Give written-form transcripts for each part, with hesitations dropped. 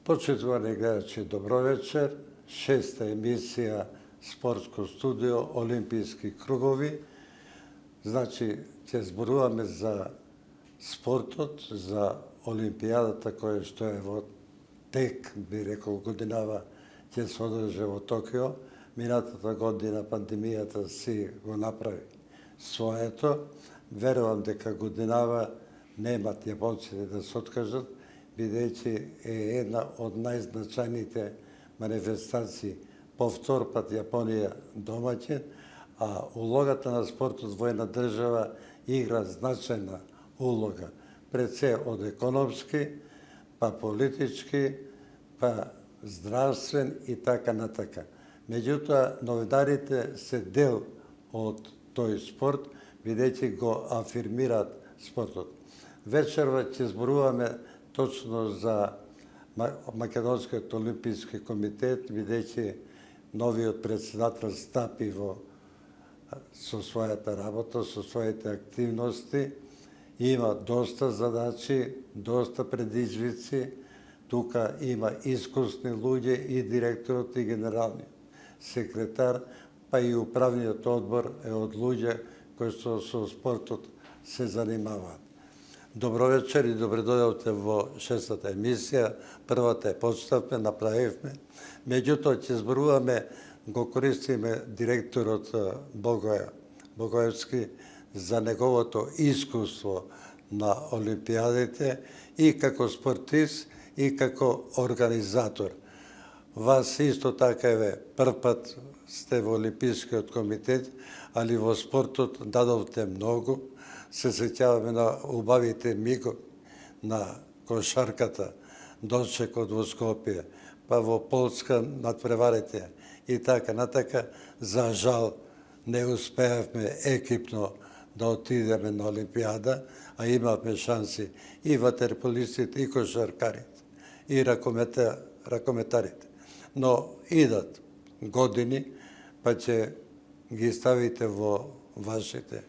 Почитувани гледачи, добро вечер. Шеста емисија Спортско студио Олимписки кругови. Значи, ќе зборуваме за спортот, за Олимпијадата која што е во тек, би рекол, годинава ќе се одржи во Токио. Минатата година пандемијата си го направи своето. Верувам дека годинава немат јапонците да се откажат, бидејќи е една од најзначајните манифестации по втор пат Јапонија домаќин, а улогата на спортот во една држава игра значајна улога, пред се од економски, па политички, па здравствен и така натака. Меѓутоа, новинарите се дел од тој спорт, бидејќи го афирмираат спортот. Вечерва ќе зборуваме точно за Македонскиот олимписки комитет, бидејќи новиот председател стапи со својата работа, со своите активности. Има доста задачи, доста предизвици. Тука има искусни луѓе и директорот и генералниот секретар, па и управниот одбор е од луѓе кои што со спортот се занимаваат. Добро вечер и добре дојдовте во шестата емисија. Првата е подставме, направивме. Меѓутоа, ќе зборуваме, го користиме директорот Богоевски за неговото искуство на Олимпијадите и како спортист и како организатор. Вас исто така прв пат сте во Олимпискиот комитет, али во спортот дадовте многу. Се сеќаваме на убавите миго на кошарката, досекот во Скопје, па во Полска надпреварите и така натака. За жал не успеавме екипно да отидеме на Олимпијада, а имавме шанси и ватерполистите, и кошаркарите, и ракометарите. Но идат години, па ќе ги ставите во вашите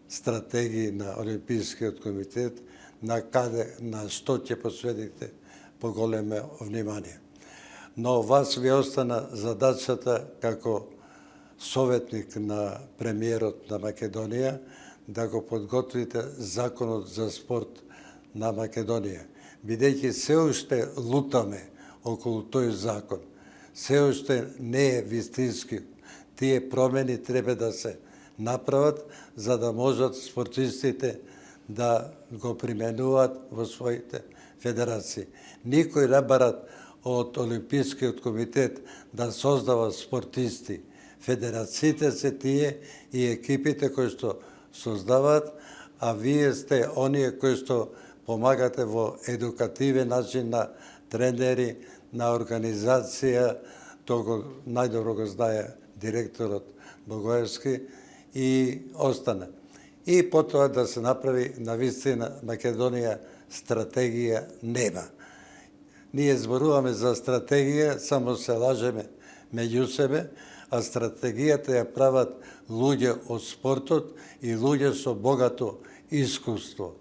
стратегии на Олимпискиот комитет, на што ќе посветите поголеме внимание. Но вас ви остана задачата како советник на премиерот на Македонија да го подготвите законот за спорт на Македонија, бидејќи се уште лутаме околу тој закон. Се уште не е вистински. Тие промени треба да се направат за да можат спортистите да го применуваат во своите федерации. Никој не барат од Олимпискиот комитет да создава спортисти. Федерациите се тие и екипите кои што создаваат, а вие сте оние кои што помагате во едукативен начин на тренери, на организација. Тоа најдобро го знае директорот Богоевски и остана. И потоа да се направи навистина Македонија стратегија нема. Ние зборуваме за стратегија, само се лажеме меѓу себе, а стратегијата ја прават луѓе од спортот и луѓе со богато искуство.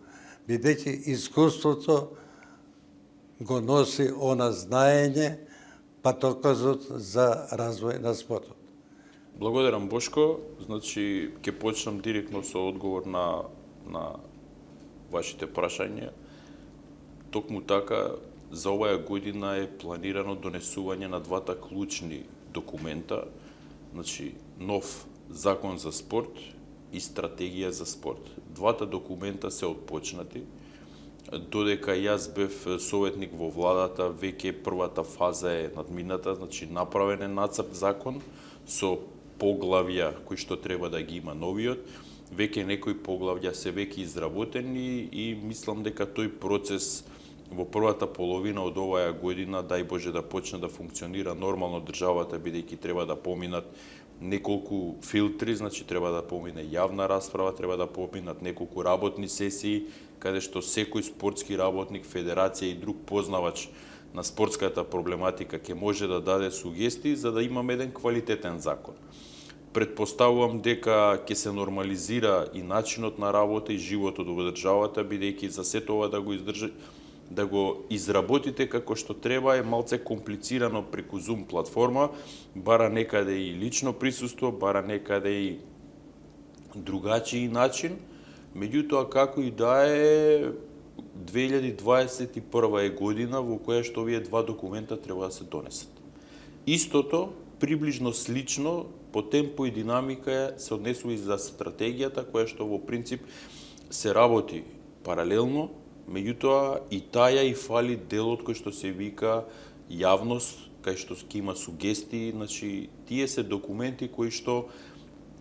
Бидејќи искуството го носи она знаење, патоказот за развој на спортот. Благодарам, Бошко. Значи, ќе почнам директно со одговор на вашите прашања. Токму така, за оваа година е планирано донесување на двата клучни документа, значи нов закон за спорт и стратегија за спорт. Двата документа се отпочнати. Додека јас бев советник во владата, веќе првата фаза е надмината, значи направен е нацрт закон со поглавја кои што треба да ги има новиот. Веќе некои поглавја се веќе изработени и мислам дека тој процес во првата половина од оваа година, дај Боже да почне да функционира нормално државата, бидејќи треба да поминат неколку филтри, значи треба да помине јавна расправа, треба да поминат неколку работни сесии, каде што секој спортски работник, федерација и друг познавач на спортската проблематика ќе може да даде сугестии за да имаме еден квалитетен закон. Предпоставувам дека ќе се нормализира и начинот на работа и животот во државата, бидејќи за сето ова да го издржи, да го изработите како што треба е малце комплицирано преку Zoom платформа, бара некаде и лично присуство, бара некаде и другачи начин, меѓутоа како и да е 2021 е година во која што овие два документа треба да се донесат. Истото, приближно слично, по темпо и динамика се однесува и за стратегијата која што во принцип се работи паралелно, меѓутоа и таја и фали делот кој што се вика јавност, кај што ќе има сугестии, значи тие се документи кои што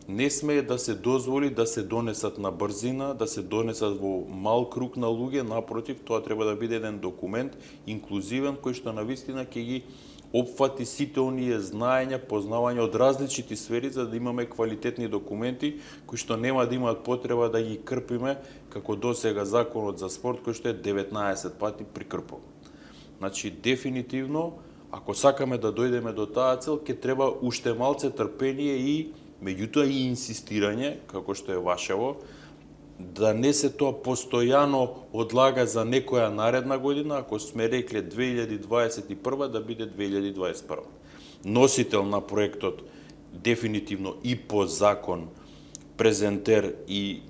не смее да се дозволи да се донесат на брзина, да се донесат во мал круг на луѓе, напротив, тоа треба да биде еден документ инклузивен кој што навистина ќе ги опфати сите оние знаења, познавања од различити сфери за да имаме квалитетни документи кои што нема да имаат потреба да ги крпиме како досега законот за спорт кој што е 19 пати прикрпан. Значи дефинитивно ако сакаме да дојдеме до таа цел ќе треба уште малце трпение и меѓутоа и инсистирање како што е вашево да не се тоа постојано одлага за некоја наредна година, ако сме рекле 2021 да биде 2021. Носител на проектот дефинитивно и по закон, презентер и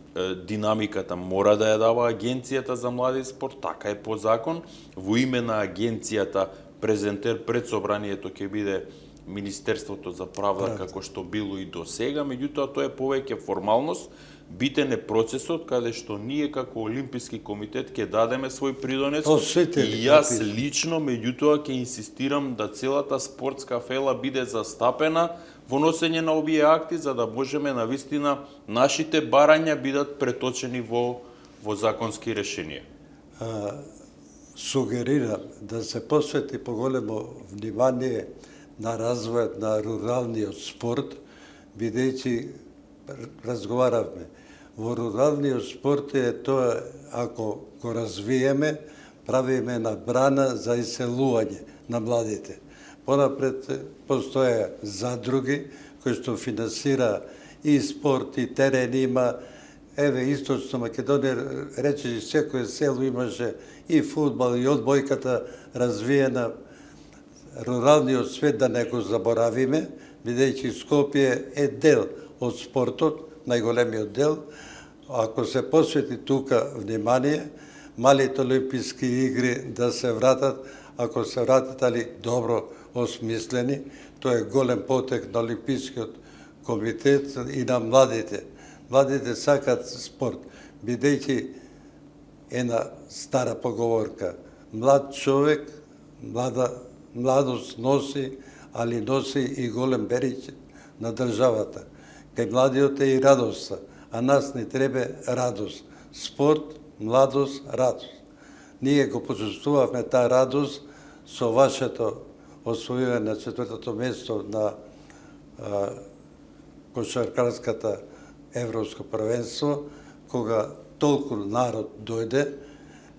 динамиката мора да ја дава Агенцијата за млади спорт, така е по закон. Во име на Агенцијата презентер пред собранието ќе биде Министерството за правда како што било и до сега, меѓутоа тоа е повеќе формалност. Битен е процесот каде што ние како Олимписки комитет ќе дадеме свој придонес и јас лично меѓутоа ќе инсистирам да целата спортска фела биде застапена во носење на овие акти за да можеме навистина нашите барања бидат преточени во законски решенија. Сугерирам да се посвети поголемо внимание на развојот на руралниот спорт, бидејќи разговаравме. Во руралниот спорт е тоа, ако го развиеме, правиме на брана за иселување на младите. Понапред постоја задруги кои што финансира и спорт, и терен има. Еве, Источна Македонија, рече, секој село имаше и фудбал, и одбојката развиена. Руралниот свет да не го заборавиме, бидејќи Скопје е дел од спортот, најголемиот дел. Ако се посвети тука внимание, малите олимписки игри да се вратат, ако се вратат, али добро осмислени, тоа е голем потек на Олимпискиот комитет и на младите. Младите сакат спорт, бидејќи една стара поговорка, млад човек, младост носи, али носи и голем берич на државата. Кај младиот е и радоста, а нас не треба радост. Спорт, младост, радост. Ние го почувствувавме таа радост со вашето освојување на 4-то место на кошаркарската Европско првенство, кога толку народ дојде,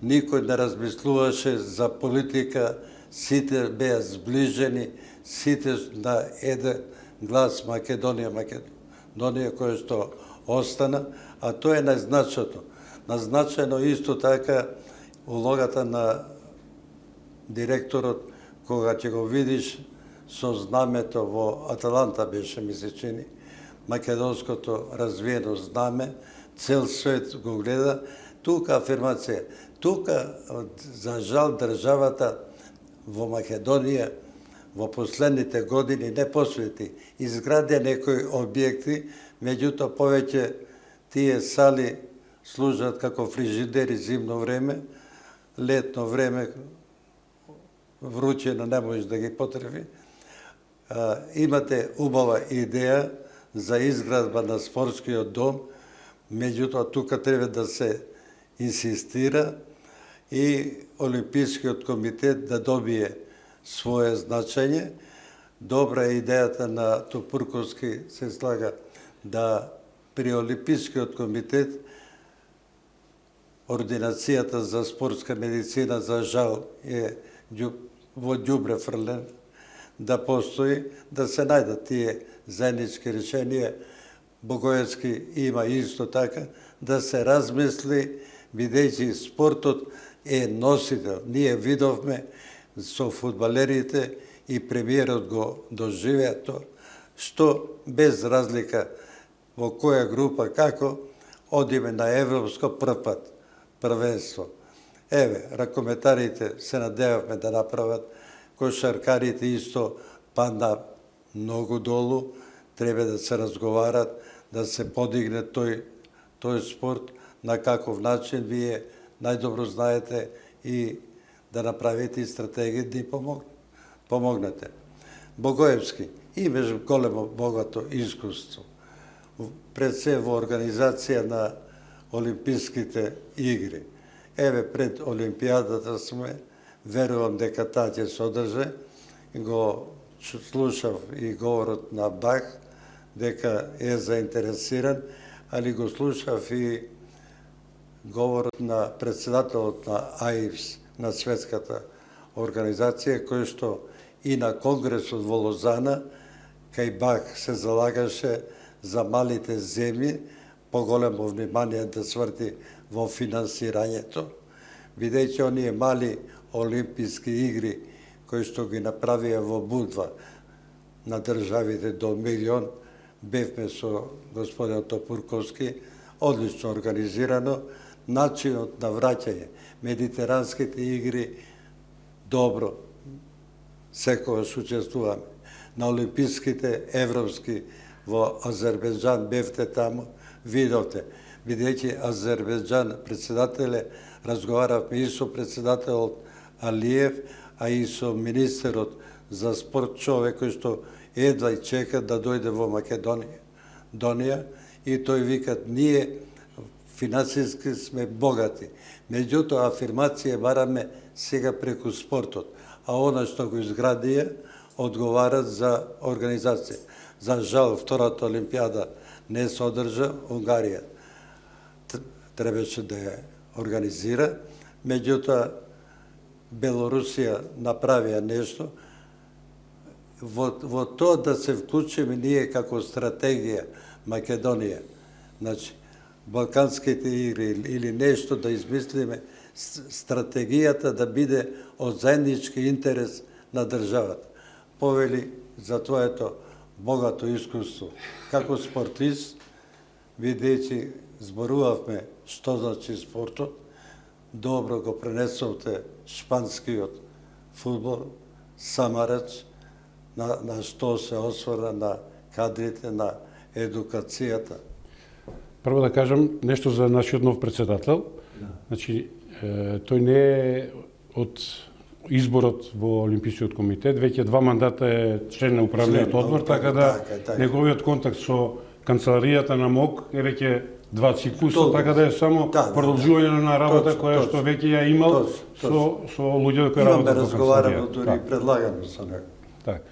никој не размислуваше за политика, сите беа сближени, сите на еден глас Македонија, која што остана, а тоа е најзначено. Назначено исто така улогата на директорот, кога ќе го видиш со знамето во Аталанта беше, ми се чини, македонското развиено знаме, цел свет го гледа, тука афирмација, тука, за жал, државата во Македонија во последните години не посвети. Изгради некои објекти, меѓутоа повеќе тие сали служат како фрижидери зимно време, летно време вручено не можеш да ги потреби. Имате убава идеја за изградба на спортскиот дом, меѓутоа тука треба да се инсистира и Олимпискиот комитет да добие свое значење. Добра е идејата на Топурковски, се слага, да при Олимпискиот комитет ординацијата за спортска медицина, за жал, е во ѓубре фрлен, да постои, да се најдат тие заеднички решенија. Богојевски има исто така, да се размисли, бидејќи спортот е носител. Ние видовме со фудбалерите и премиерот го доживеа тоа, што без разлика во која група како, одиме на европско првпат првенство. Еве, ракометарите се надевавме да направат, кошаркарите исто падна многу долу, треба да се разговарат, да се подигне тој спорт, на каков начин вие најдобро знаете и да направите и стратегија да им помогнете. Богоевски имаш големо богато искуство. Пред се во организација на Олимписките игри. Еве пред Олимпијадата сме, верувам дека таа ќе се одржи, го слушав и говорот на Бах, дека е заинтересиран, али го слушав и говорот на председателот на АИФС, на светската организација, кој што и на конгресот во Лозана, кај Бах се залагаше за малите земји, поголемо внимание да сврти во финансирањето, бидејќи оние мали олимписки игри кои што ги направија во Будва на државите до милион, бевме со господин Топурковски, одлично организирано, начинот на враќање, медитеранските игри, добро, секогаш учествуваме. На олимписките европски во Азербејџан бевте таму, видовте, бидејќи Азербејџан председателе, разговаравме и со председателот Алиев, а и со министерот за спорт, човек кој што едва и чека да дојде во Македонија, и тој вика, ние финансиски сме богати. Меѓутоа, афирмација бараме сега преку спортот, а она што го изградија, одговарат за организација. За жал, втората Олимпијада не се одржа, Унгарија требаше да ја организира, меѓутоа Белорусија направија нешто. Во тоа да се вклучиме ние како стратегија Македонија, значи, Балканските игри или нешто да измислиме, стратегијата да биде од заеднички интерес на државата. Повели за твоето богато искуство како спортист, бидејќи зборувавме што значи спортот, добро го пренесовте шпанскиот фудбал, Самарач, на што се осврна на кадрите, на едукацијата. Прво да кажам нешто за нашиот нов председател. Значи, тој не е од изборот во Олимпискиот комитет, веќе 2 мандата е член на управниот одбор, така да неговиот контакт со канцеларијата на МОК е веќе 2 циклуса, така да е само продолжување на работа која што веќе ја имал со луѓе кои работат во канцеларијата. Разговарано, дури предлагано со него. Така.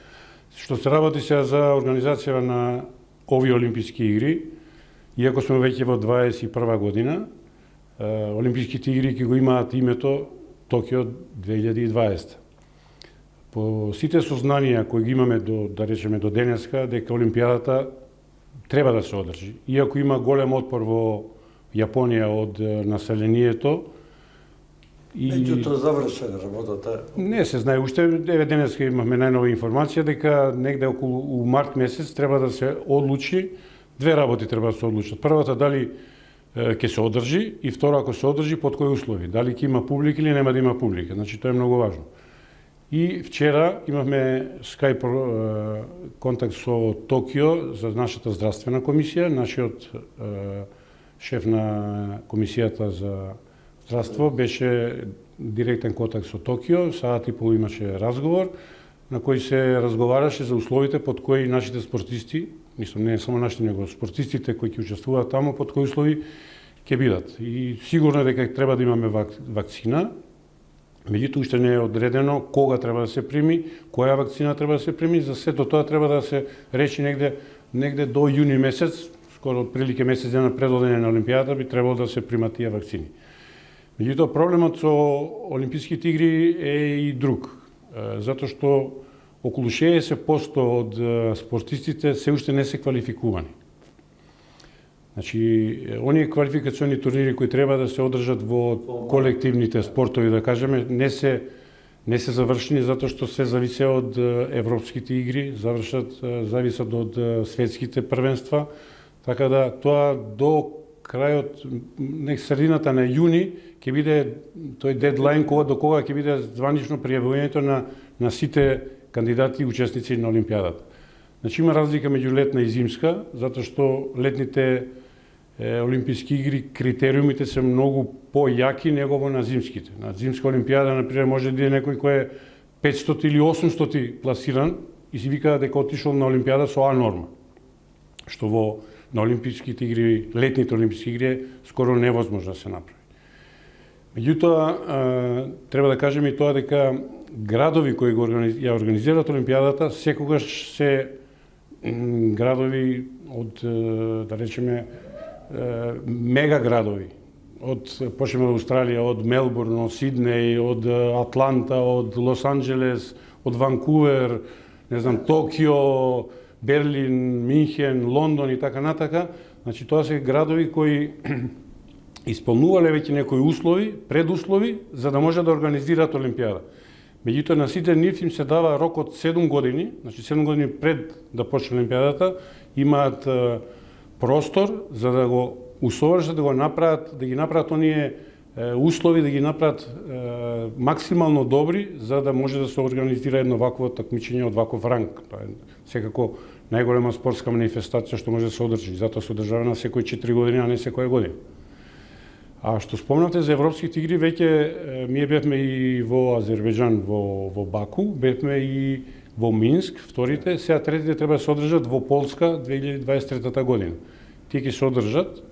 Што се работи сега за организација на овие Олимписки игри, иако сме веќе во 21 година, Олимписките игри ќе го имаат името Токио 2020. По сите сознанија кои ги имаме да речеме до денеска, дека Олимпијадата треба да се одржи. Иако има голем отпор во Јапонија од населението, Меѓутоа завршена работата. Не се знае уште, еве денеска имавме најнова информација дека негде околу март месец треба да се одлучи, 2 работи треба да се одлучат. Првата дали ќе се одржи и втора ако се одржи под кои услови, дали ќе има публика или нема да има публика. Значи тоа е многу важно. И вчера имавме скајп контакт со Токио за нашата здравствена комисија, нашиот шеф на комисијата за здравство беше директен контакт со Токио, саат и пол имаше разговор на кој се разговараше за условите под кои нашите спортисти, мислам не само нашите, него спортистите кои ќе учествуваат таму, под кои услови ќе бидат. И сигурно е дека треба да имаме вакцина, меѓутоа уште не е одредено кога треба да се прими, која вакцина треба да се прими, за сето тоа треба да се речи негде до јуни месец, скоро отприлике месец дена пред одење на Олимпијадата би требало да се примат тие вакцини. Меѓутоа проблемот со Олимписките игри е и друг, затоа што околу 60% од спортистите се уште не се квалификувани. Значи, оние квалификациони турнири кои треба да се одржат во колективните спортови, да кажеме, не се завршени затоа што се зависе од европските игри, зависат од светските првенства, така да тоа до крајот, средината на јуни ќе биде тој дедлайн до кога ќе биде званично пријавувањето на сите кандидати и учесници на Олимпијадата. Значи има разлика меѓу летна и зимска, затоа што летните Олимписки игри критериумите се многу појаки него во на зимските. На зимска Олимпијада, например, може да иде некој кој е 500 или 800 пласиран и си вика дека отишол на Олимпијада со А норма, што на Олимписките игри, летните Олимписки игри е скоро невозможно да се направи. Меѓутоа, треба да кажеме и тоа дека градови кои ја организираат Олимпијадата секогаш се градови од, да речеме, мега градови. Почнеме од Австралија, од Мелбурн, од Сиднеј, од Атланта, од Лос Анџелес, од Ванкувер, не знам, Токио, Берлин, Минхен, Лондон и така натака. Значи тоа се градови кои исполнувале веќе некои услови, предуслови за да може да организираат Олимпијада. Меѓутоа на сите нив им се дава рок од 7 години, значи 7 години пред да почне Олимпијадата, имаат простор за да го усовршат, да ги направат оние услови, да ги направат максимално добри за да може да се организира едно вакво такмичење од ваков ранг. Тоа е секако најголема спортска манифестација што може да се одржи, затоа се одржава на секои 4 години, а не секоја година. А што спомнавте за европските игри, веќе ние бевме и во Азербејџан, во Баку, бевме и во Минск, вторите, сега третите треба да се одржат во Полска 2023 година. Тие ќе се одржат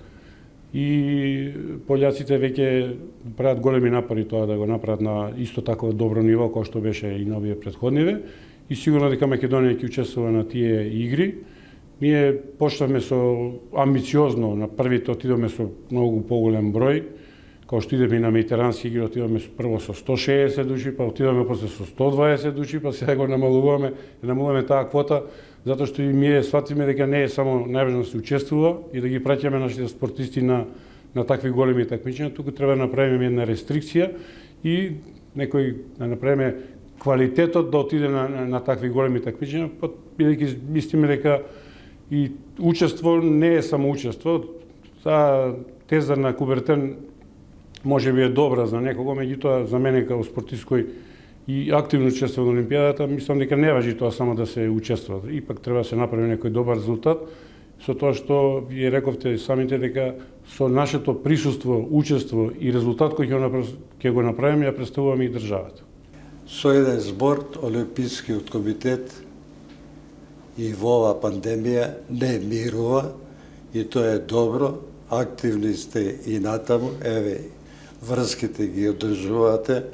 и пољаците веќе прават големи напори тоа да го направат на исто такво добро ниво како што беше и на овие претходниве и сигурно дека Македонија ќе учествува на тие игри. Ние почнавме со амбициозно, на првите отидоме со многу поголем број, као што идеме на медитерански игри, отидоме прво со 160 души, па отидоме после со 120 души, па сега го намалуваме таа квота, затоа што и ние сватиме дека не е само најважно да се учествува и да ги праќаме нашите спортисти на такви големи такмичења, туку треба да направиме една рестрикција и да направиме квалитетот да отиде на такви големи такмичења, бидејќи мислиме дека и учество не е само учество. Таа теза на Кубертен може би е добра за некого, меѓутоа за мене како спортист кој и активно учествува на Олимпијадата, мислам дека не важи тоа само да се учествува. Ипак треба да се направи некој добар резултат, со тоа што вие рековте самите дека со нашето присуство, учество и резултат кој ќе го направиме, ја представуваме и државата. Со еден збор, Олимпискиот комитет и во оваа пандемија не мирува и тоа е добро, активни сте и натаму, еве, врските ги одржувате.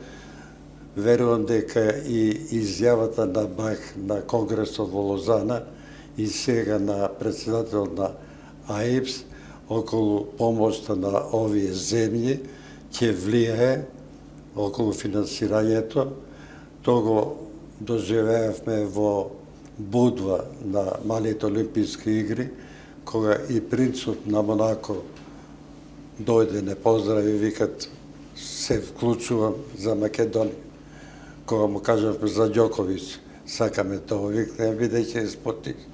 Верувам дека и изјавата на Бах на Конгресот во Лозана и сега на председател на АИПС околу помошта на овие земји ќе влијае околу финансирањето. Тоа го доживеавме во Будва на малите Олимписки игри, кога и принцот на Монако дојде, не поздрави, викат се вклучувам за Македонија. Кога му кажавме за Ѓоковиќ, сакаме тоа, викнем, бидејќи е спортист.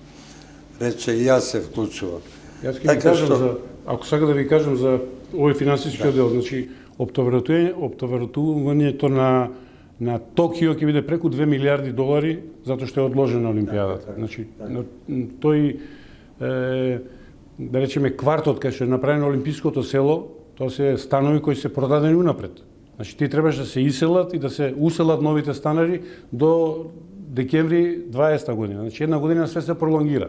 Рече и јас се вклучувам. Јас ќе ви кажам ако сака да ви кажам за овој финансиски дел, значи оптовртувањето на Токио ќе биде преку 2 милиарди долари затоа што е одложена Олимпијадата. Значи тој да речеме квартот кај што е направено Олимпиското село, тоа се станови кои се продадени унапред. Значи тие требаше да се иселат и да се уселат новите станари до декември 20 година. Значи една година све се пролонгира.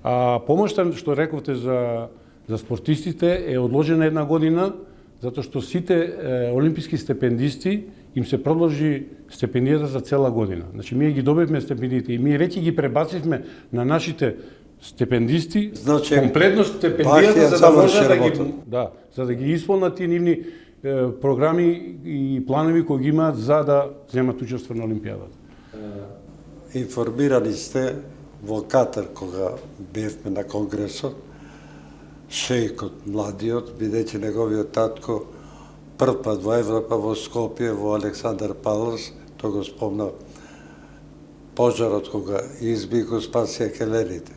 А помошта што рековте за спортистите е одложена една година затоа што сите олимписки стипендисти им се продолжи стипендијата за цела година. Значи ние ги добивме стипендиите и ние веќе ги пребацивме на нашите стипендисти, значи, комплетно стипендијата за да ги исполнат тие нивни програми и планови кои ги имаат за да земат учество на Олимпијадата. Информирани сте во Катар кога бевме на Конгресот шејкот младиот, бидејќи неговиот татко прв пат во Европа, во Скопје, во Александар Палас, тоа го спомнав, пожарот кога изби го спасија келените.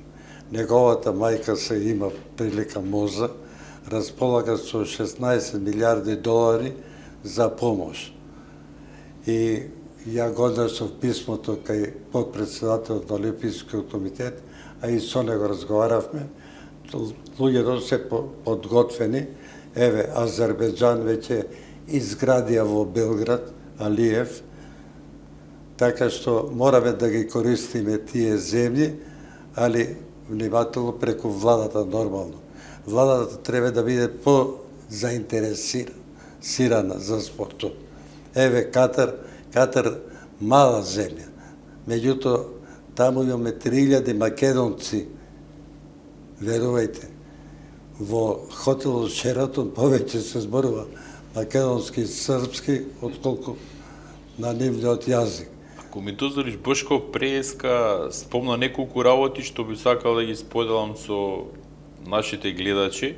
Неговата мајка се има прилика Моза, располага со 16 милиарди долари за помош. И ја го однесов писмото кај подпредседателот на Олимпискиот комитет, а и со него разговаравме. Луѓето се подготвени. Еве, Азербејџан веќе изградија во Белград, Алиев, така што мораме да ги користиме тие земји, али внимателно преку владата нормално. Владата треба да биде по-заинтересирана за спортот. Еве, Катар мала земја, меѓутоа таму имаме 3000 македонци, верувајте. Во хотелот Шератон повеќе се зборува македонски и српски, отколку на нивниот јазик. Ако ми дозволиш, Бошко, преска спомна неколку работи што би сакал да ги споделам со нашите гледачи.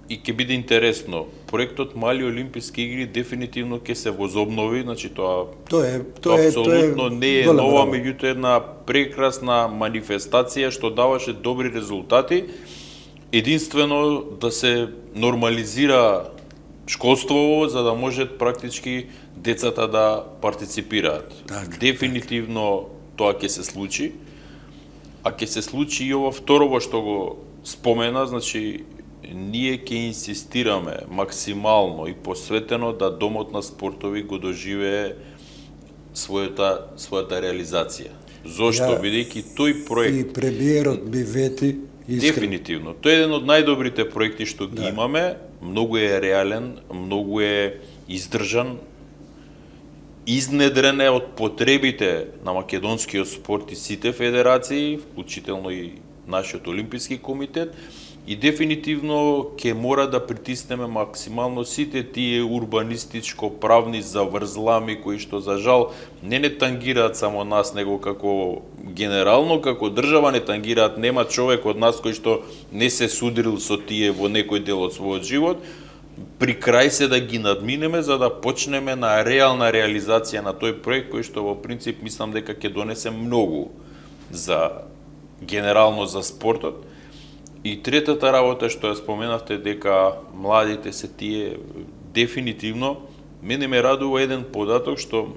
И ќе биде интересно. Проектот Мали олимписки игри дефинитивно ќе се возобнови, значи тоа апсолутно не е нова, меѓутоа една прекрасна манифестација што даваше добри резултати. Единствено да се нормализира школство за да можат практички децата да партиципираат. Дефинитивно тоа ќе се случи. А ќе се случи и ова второ што го спомена, значи ние ќе инсистираме максимално и посветено да Домот на спортови го доживее својата реализација. Зошто? Бидејќи тој проект и премиерот ми вети дефинитивно. Тој е еден од најдобрите проекти што ги имаме, многу е реален, многу е издржан, изнедрен е од потребите на македонскиот спорт и сите федерации, вклучително и нашиот олимписки комитет, и дефинитивно ќе мора да притиснеме максимално сите тие урбанистичко-правни заврзлами кои што за жал не тангираат само нас, него како генерално, како држава не тангираат, нема човек од нас кој што не се судрил со тие во некој дел од својот живот, при крај се да ги надминеме за да почнеме на реална реализација на тој проект кој што во принцип мислам дека ќе донесе многу за генерално за спортот. И третата работа што ја споменавте дека младите се тие, дефинитивно мене ме радува еден податок што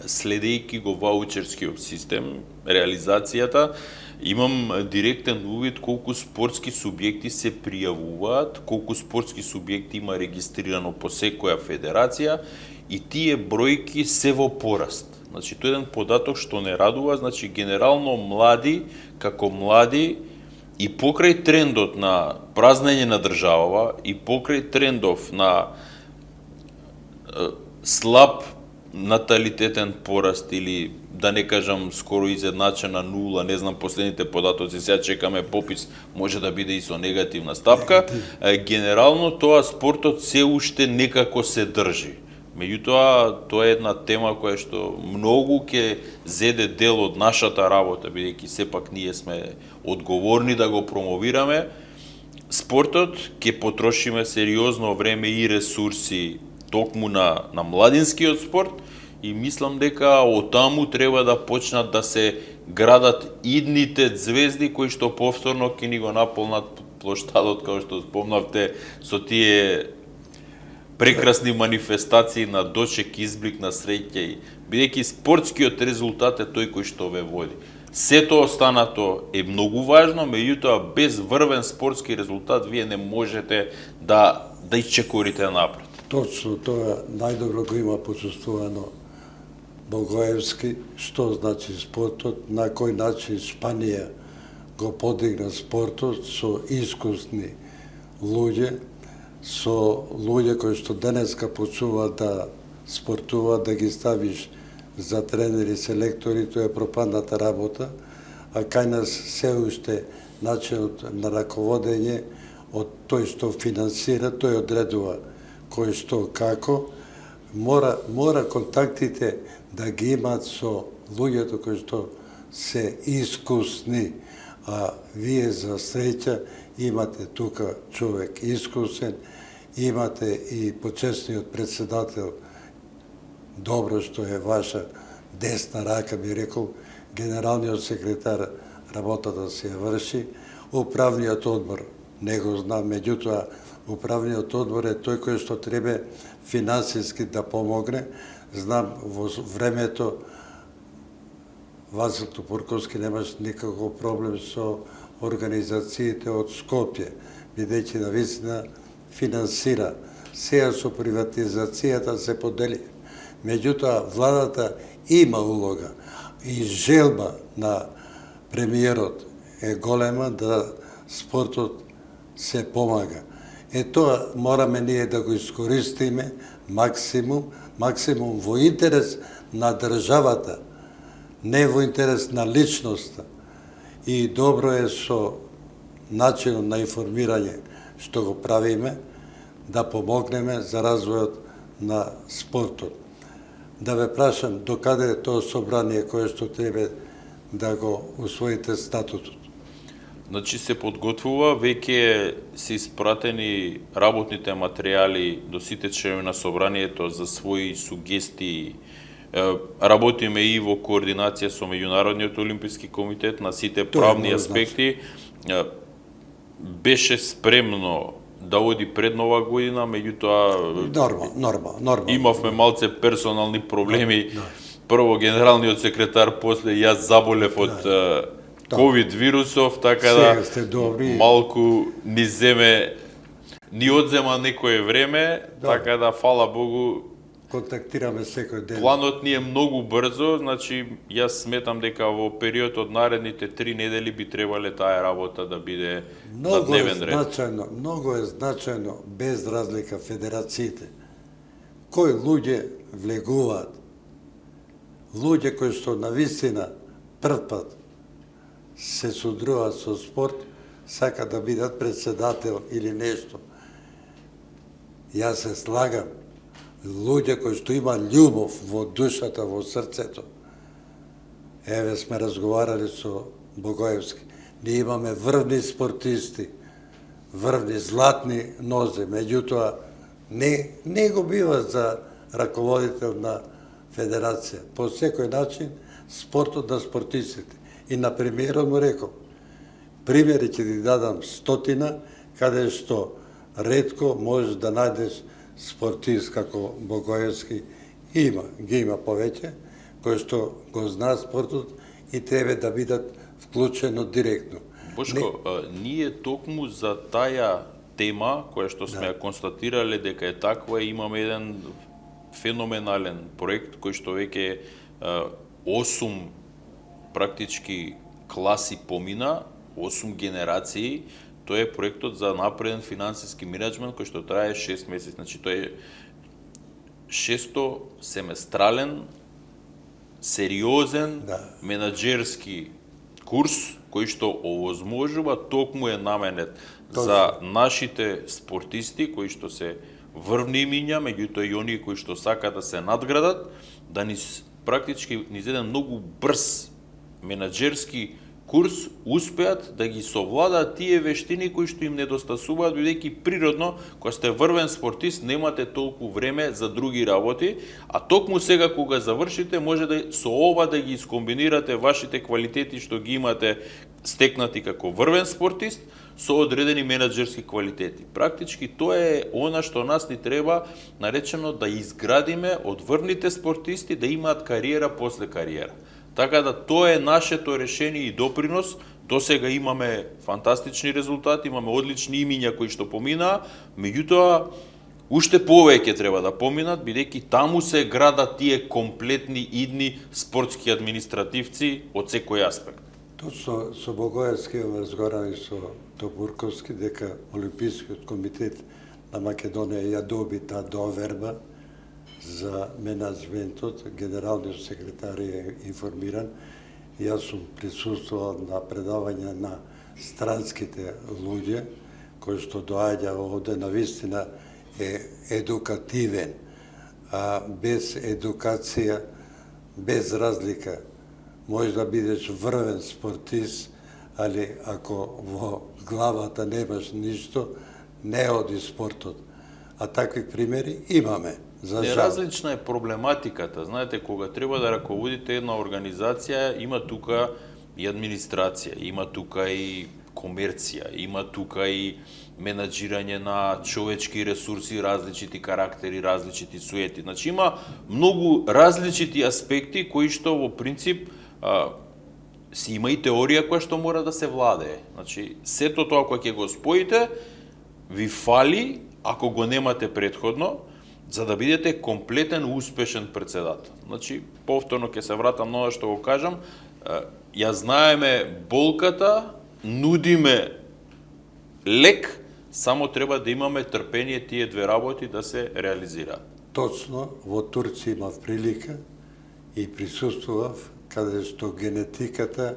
следејќи го ваучерскиот систем, реализацијата, имам директен увид колку спортски субјекти се пријавуваат, колку спортски субјекти има регистрирано по секоја федерација и тие бројки се во пораст. Значи, тој еден податок што не радува, значи генерално млади, како млади, и покрај трендот на празнење на држава, и покрај трендов на слаб наталитетен пораст или да не кажам скоро изедначена нула, не знам последните податоци, сега чекаме попис, може да биде и со негативна стапка, генерално тоа спортот се уште некако се држи. Меѓутоа, тоа е една тема која што многу ќе зеде дел од нашата работа, бидејќи сепак ние сме одговорни да го промовираме. Спортот ќе потрошиме сериозно време и ресурси токму на младинскиот спорт и мислам дека отаму треба да почнат да се градат идните звезди кои што повторно ќе ни го наполнат плоштадот, како што спомнавте, со тие прекрасни манифестации на дочек, изблик на среќа, бидејќи спортскиот резултат е тој кој што ве води. Сето останато е многу важно, меѓутоа без врвен спортски резултат вие не можете да исчекорите напред. Точно тоа најдобро го има почувствувано Богоевски, што значи спортот, на кој начин Шпанија го подигна спортот со искусни луѓе, со луѓе кои што денеска почнуваат да спортуваат, да ги ставиш за тренери, селектори, тоа е пропадната работа, а кај нас се уште начинот на раководење од тој што финансира, тој одредува кој што како, мора контактите да ги имаат со луѓето кои што се искусни, а вие за среќа имате тука човек искусен, имате и почесниот председател, добро што е ваша десна рака, би рекол, генералниот секретар работата се ја врши, управниот одбор не го знам, меѓутоа управниот одбор е тој кој што треба финансиски да помогне. Знам во времето Васил Тупурковски немаш никаков проблем со организациите од Скопје, бидејќи навистина финансира. Сега со приватизацијата се подели. Меѓутоа, владата има улога и желба на премиерот е голема да спортот се помага. Тоа мораме ние да го искористиме максимум во интерес на државата, не во интерес на личноста. И добро е со начинот на информирање што го правиме, да помогнеме за развојот на спортот. Да ве прашам, докаде е тоа собрание кое што треба да го усвоите статутот? Значи се подготвува, веќе се испратени работните материјали до сите членови на собранието за своји сугестии. Работиме и во координација со Меѓународниот олимписки комитет на сите правни аспекти. Беше спремно да оди пред нова година, меѓутоа нормално. Имавме малце персонални проблеми. Прво генералниот секретар, после јас заболев од ковид вирусов, така да малку ни одзема некое време, така да фала Богу контактираме секој ден. Планот ни е многу брзо, значи јас сметам дека во период од наредните 3 недели би требале таа работа да биде на дневен ред. Многу е значајно, без разлика федерациите, кои луѓе влегуваат, луѓе кои што навистина прв пат се содруваат со спорт, сака да бидат председател или нешто. Јас се слагам, луѓе кои што има љубов во душата, во срцето. Еве сме разговарали со Богоевски. Ние имаме врвни спортисти, врвни златни нозе, меѓутоа не го бива за раководител на федерација. По секој начин спортот на спортистите. И на премиерот му рекол, примери ќе ти дадам 100, каде што ретко можеш да најдеш спортист како Богоевски. Ги има повеќе, кои што го знаат спортот и треба да бидат вклучено директно. Бошко, ние токму за таа тема, која што сме ја констатирале дека е таква, имаме еден феноменален проект кој што веќе 8 практички класи помина, 8 генерации. Тоа е проектот за напреден финансиски менеджмент кој што трае 6 месеци. Значи тоа е 6 семестрален, сериозен менаџерски курс кој што овозможува, токму е наменет за нашите спортисти кои што се врвни имиња, меѓутоа и оние кои што сакаат да се надградат, да практички низ еден многу брз менаџерски курс успеат да ги совладаат тие вештини кои што им недостасуваат, бидејќи природно, кога сте врвен спортист, немате толку време за други работи, а токму сега кога завршите, може да со ова да ги искомбинирате вашите квалитети што ги имате стекнати како врвен спортист со одредени менаџерски квалитети. Практички тоа е она што нас ни треба, наречено да изградиме од врвните спортисти да имаат кариера после кариера. Така да тоа е нашето решение и допринос. До сега имаме фантастични резултати, имаме одлични имиња кои што поминаа, меѓутоа уште повеќе треба да поминат, бидејќи таму се градат тие комплетни идни спортски административци од секој аспект. Точно со Богоевски разговараме со Топурковски дека Олимпискиот комитет на Македонија ја доби таа доверба за менеджментот, генералниот секретар е информиран. Јас сум присуствувал на предавање на странските луѓе, кои што доаѓа овде, навистина е едукативен. А без едукација, без разлика, може да бидеш врвен спортист, али ако во главата немаш ништо, не оди спортот. А такви примери имаме. За жал. Различна е проблематиката. Знаете, кога треба да раководите една организација, има тука и администрација, има тука и комерција, има тука и менаџирање на човечки ресурси, различити карактери, различити суети. Значи има многу различити аспекти кои што во принцип си има и теорија која што мора да се владее. Значи сето тоа кога ќе го споите ви фали ако го немате претходно, за да бидете комплетен успешен председател. Значи повторно ќе се вратам на ова што го кажам, ја знаеме болката, нудиме лек, само треба да имаме трпение тие две работи да се реализираат. Точно, во Турција имав прилика и присуствував каде што генетиката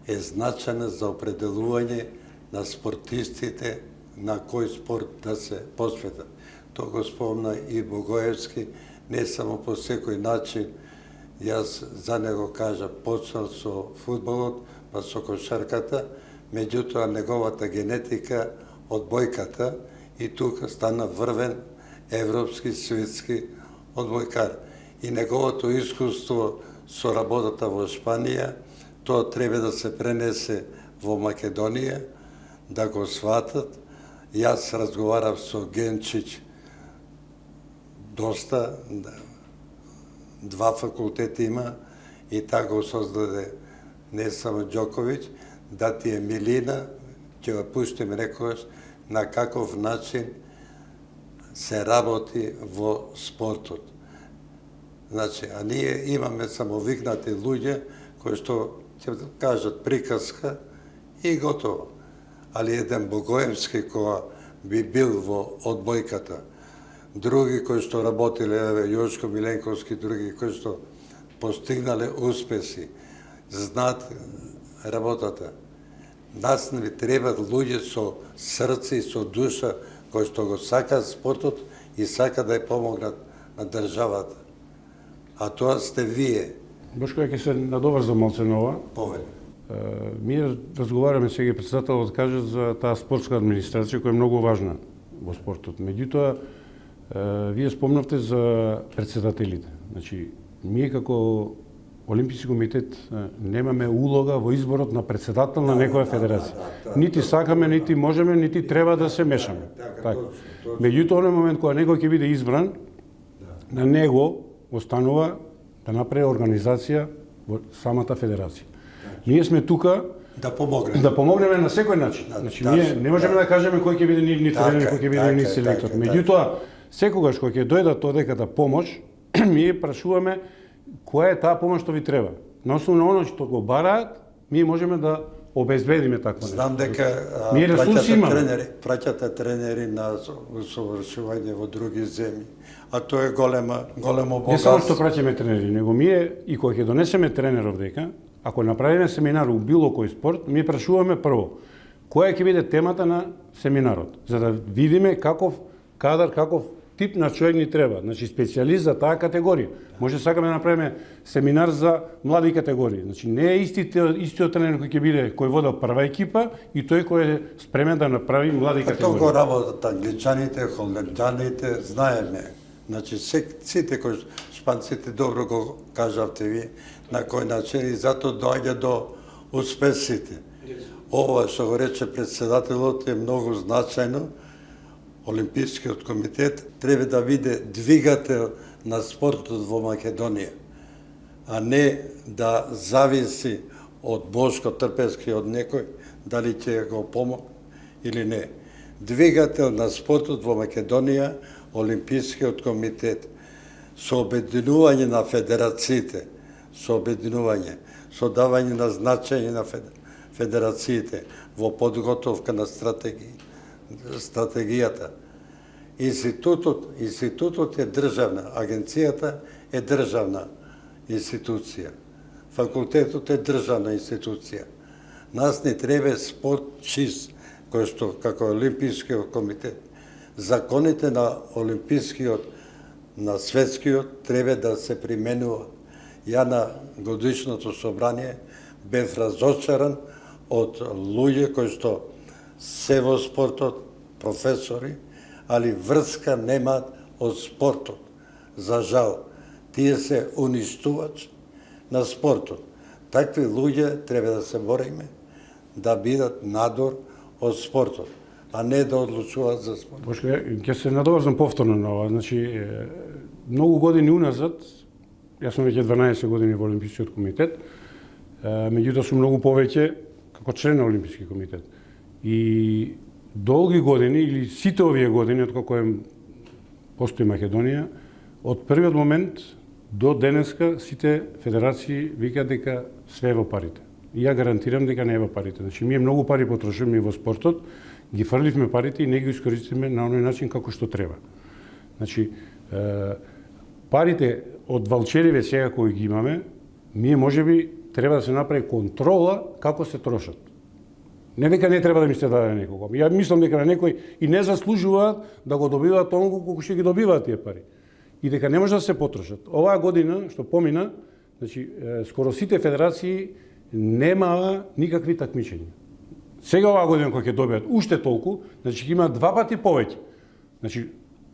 е значена за определување на спортистите на кој спорт да се посветат. Тоа го спомна и Богоевски, не само по секој начин. Јас за него кажа, почнал со фудбалот, па со кошарката, меѓутоа неговата генетика од бојката и тука стана врвен европски, светски одбојкар. И неговото искуство со работата во Шпанија, тоа треба да се пренесе во Македонија, да го сватат. Јас разговарав со Генчич доста, 2 факултета има и така го создаде не само Ѓоковиќ, да ти е милина, ќе го пуштим некојаш на каков начин се работи во спортот. Значи, а ние имаме самовикнати луѓе кои што ќе кажат приказка и готово. Али еден Богоевски која би бил во одбојката, други кои што работиле, Јошко Миленковски, други кои што постигнале успеси, знаат работата. Нас не требаат луѓе со срце и со душа кои што го сакаат спортот и сакаат да ја помогнат на државата. А тоа сте вие. Бошко, ќе се надоврзам малце на ова. Повели. Ние разговараме сега председателот каже за таа спортска администрација која е многу важна во спортот. Меѓутоа, вие спомнавте за председателите. Значи, ние како Олимписки комитет немаме улога во изборот на председател на некоја федерација. Нити сакаме, нити можеме, нити треба да се мешаме. Така. Меѓутоа, оној момент кога некој ќе биде избран, на него останува да направи организација во самата федерација. Ние сме тука да помогнеме на секој начин. Значи, ние не можеме да кажеме кој ќе биде ни тренер, кој ќе биде ни селектор. Меѓутоа, секогаш кога ќе дојдат одеката помош, ние прашуваме која е таа помош што ви треба. На основа на оно што го бараат, ние можеме да обезбедиме такво нешто. Знам дека праќате тренери на усовршување во други земји, а тоа е големо богатство. Не само што праќаме тренери, него ние и кога ќе донесеме тренеров дека, ако направиме семинар у било кој спорт, ние прашуваме прво која ќе биде темата на семинарот, за да видиме каков кадар, каков тип на човек ни треба, значи специјалист за таа категорија. Може сакаме да направиме семинар за млади категории. Значи не е истиот тренер кој ќе биде кој вода прва екипа и тој кој е спремен да направи млади категории. Тоа го работат англичаните, холанѓаните, знаеме. Значи сите кои шпанците добро го кажавте ви на кој начин и затоа доаѓа до успесите. Ова што го рече председателот е многу значајно. Олимпискиот комитет треба да биде двигател на спортот во Македонија, а не да зависи од Бошко Трпевски, од некој, дали ќе го помогне или не. Двигател на спортот во Македонија, Олимпискиот комитет, со обединување на федерациите, со давање на значење на федерациите во подготовка на стратегијата. Институтот е државна, агенцијата е државна институција, факултетот е државна институција. Нас не треба спорт чист, кој што како Олимпискиот комитет. Законите на Олимпискиот, на светскиот треба да се применуваат. Ја на годишното собрание бев разочаран од луѓе кои што се во спортот, професори, али врска немаат од спортот. За жал, тие се уништувач на спортот. Такви луѓе треба да се бориме да бидат надор од спортот, а не да одлучуваат за спорт. Бошко, ќе се надоврзам повторно на ова. Значи, многу години уназад, јас сум веќе 12 години во Олимпискиот комитет, меѓутоа сум многу повеќе како член на Олимписки комитет. И долги години, или сите овие години, откако постои Македонија, од првиот момент до денеска сите федерации викаат дека све е во парите. И ја гарантирам дека не е во парите. Значи, ние многу пари потрошиме во спортот, ги фрливме парите и не ги искористиме на оној начин како што треба. Значи, парите од ваучериве сега кои ги имаме, ние можеби треба да се направи контрола како се трошат. Не дека не треба да ми се даде некого. Ја мислам дека на некој и не заслужуваат да го добиваат онолку колку што ги добиваат тие пари. И дека не може да се потрошат. Оваа година што помина, значи скоро сите федерации немаа никакви такмичења. Сега оваа година кој ќе добијат уште толку, значи ќе имаат 2 пати повеќе. Значи,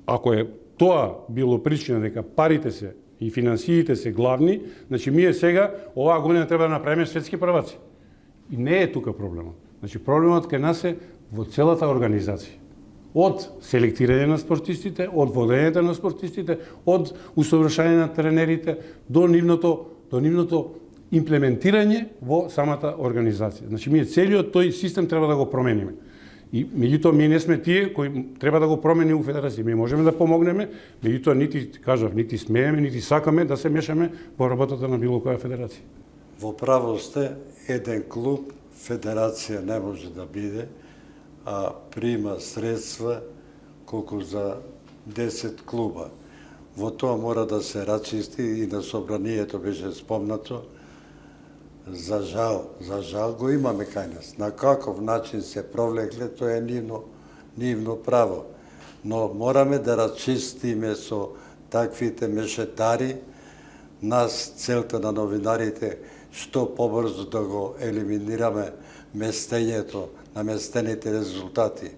ако е тоа било причина дека парите се и финансиите се главни, значи ние сега оваа година треба да направиме светски прваци. И не е тука проблемот. Значи проблемот кај нас е во целата организација. Од селектирање на спортистите, од водењето на спортистите, од усовршање на тренерите до нивното имплементирање во самата организација. Значи ние целиот тој систем треба да го промениме. И меѓутоа ние не сме тие кои треба да го промени у федерација. Ние можеме да помогнеме, меѓутоа нити смееме, нити сакаме да се мешаме во работата на било која федерација. Во право сте, еден клуб, федерација не може да биде, а прима средства колку за 10 клуба. Во тоа мора да се рачисти и на собранието беше спомнато. За жал го имаме кај нас. На каков начин се провлекле, тоа е нивно право. Но мораме да рачистиме со таквите мешетари. Нас целта на новинарите што побрзо да го елиминираме местењето, наместените резултати.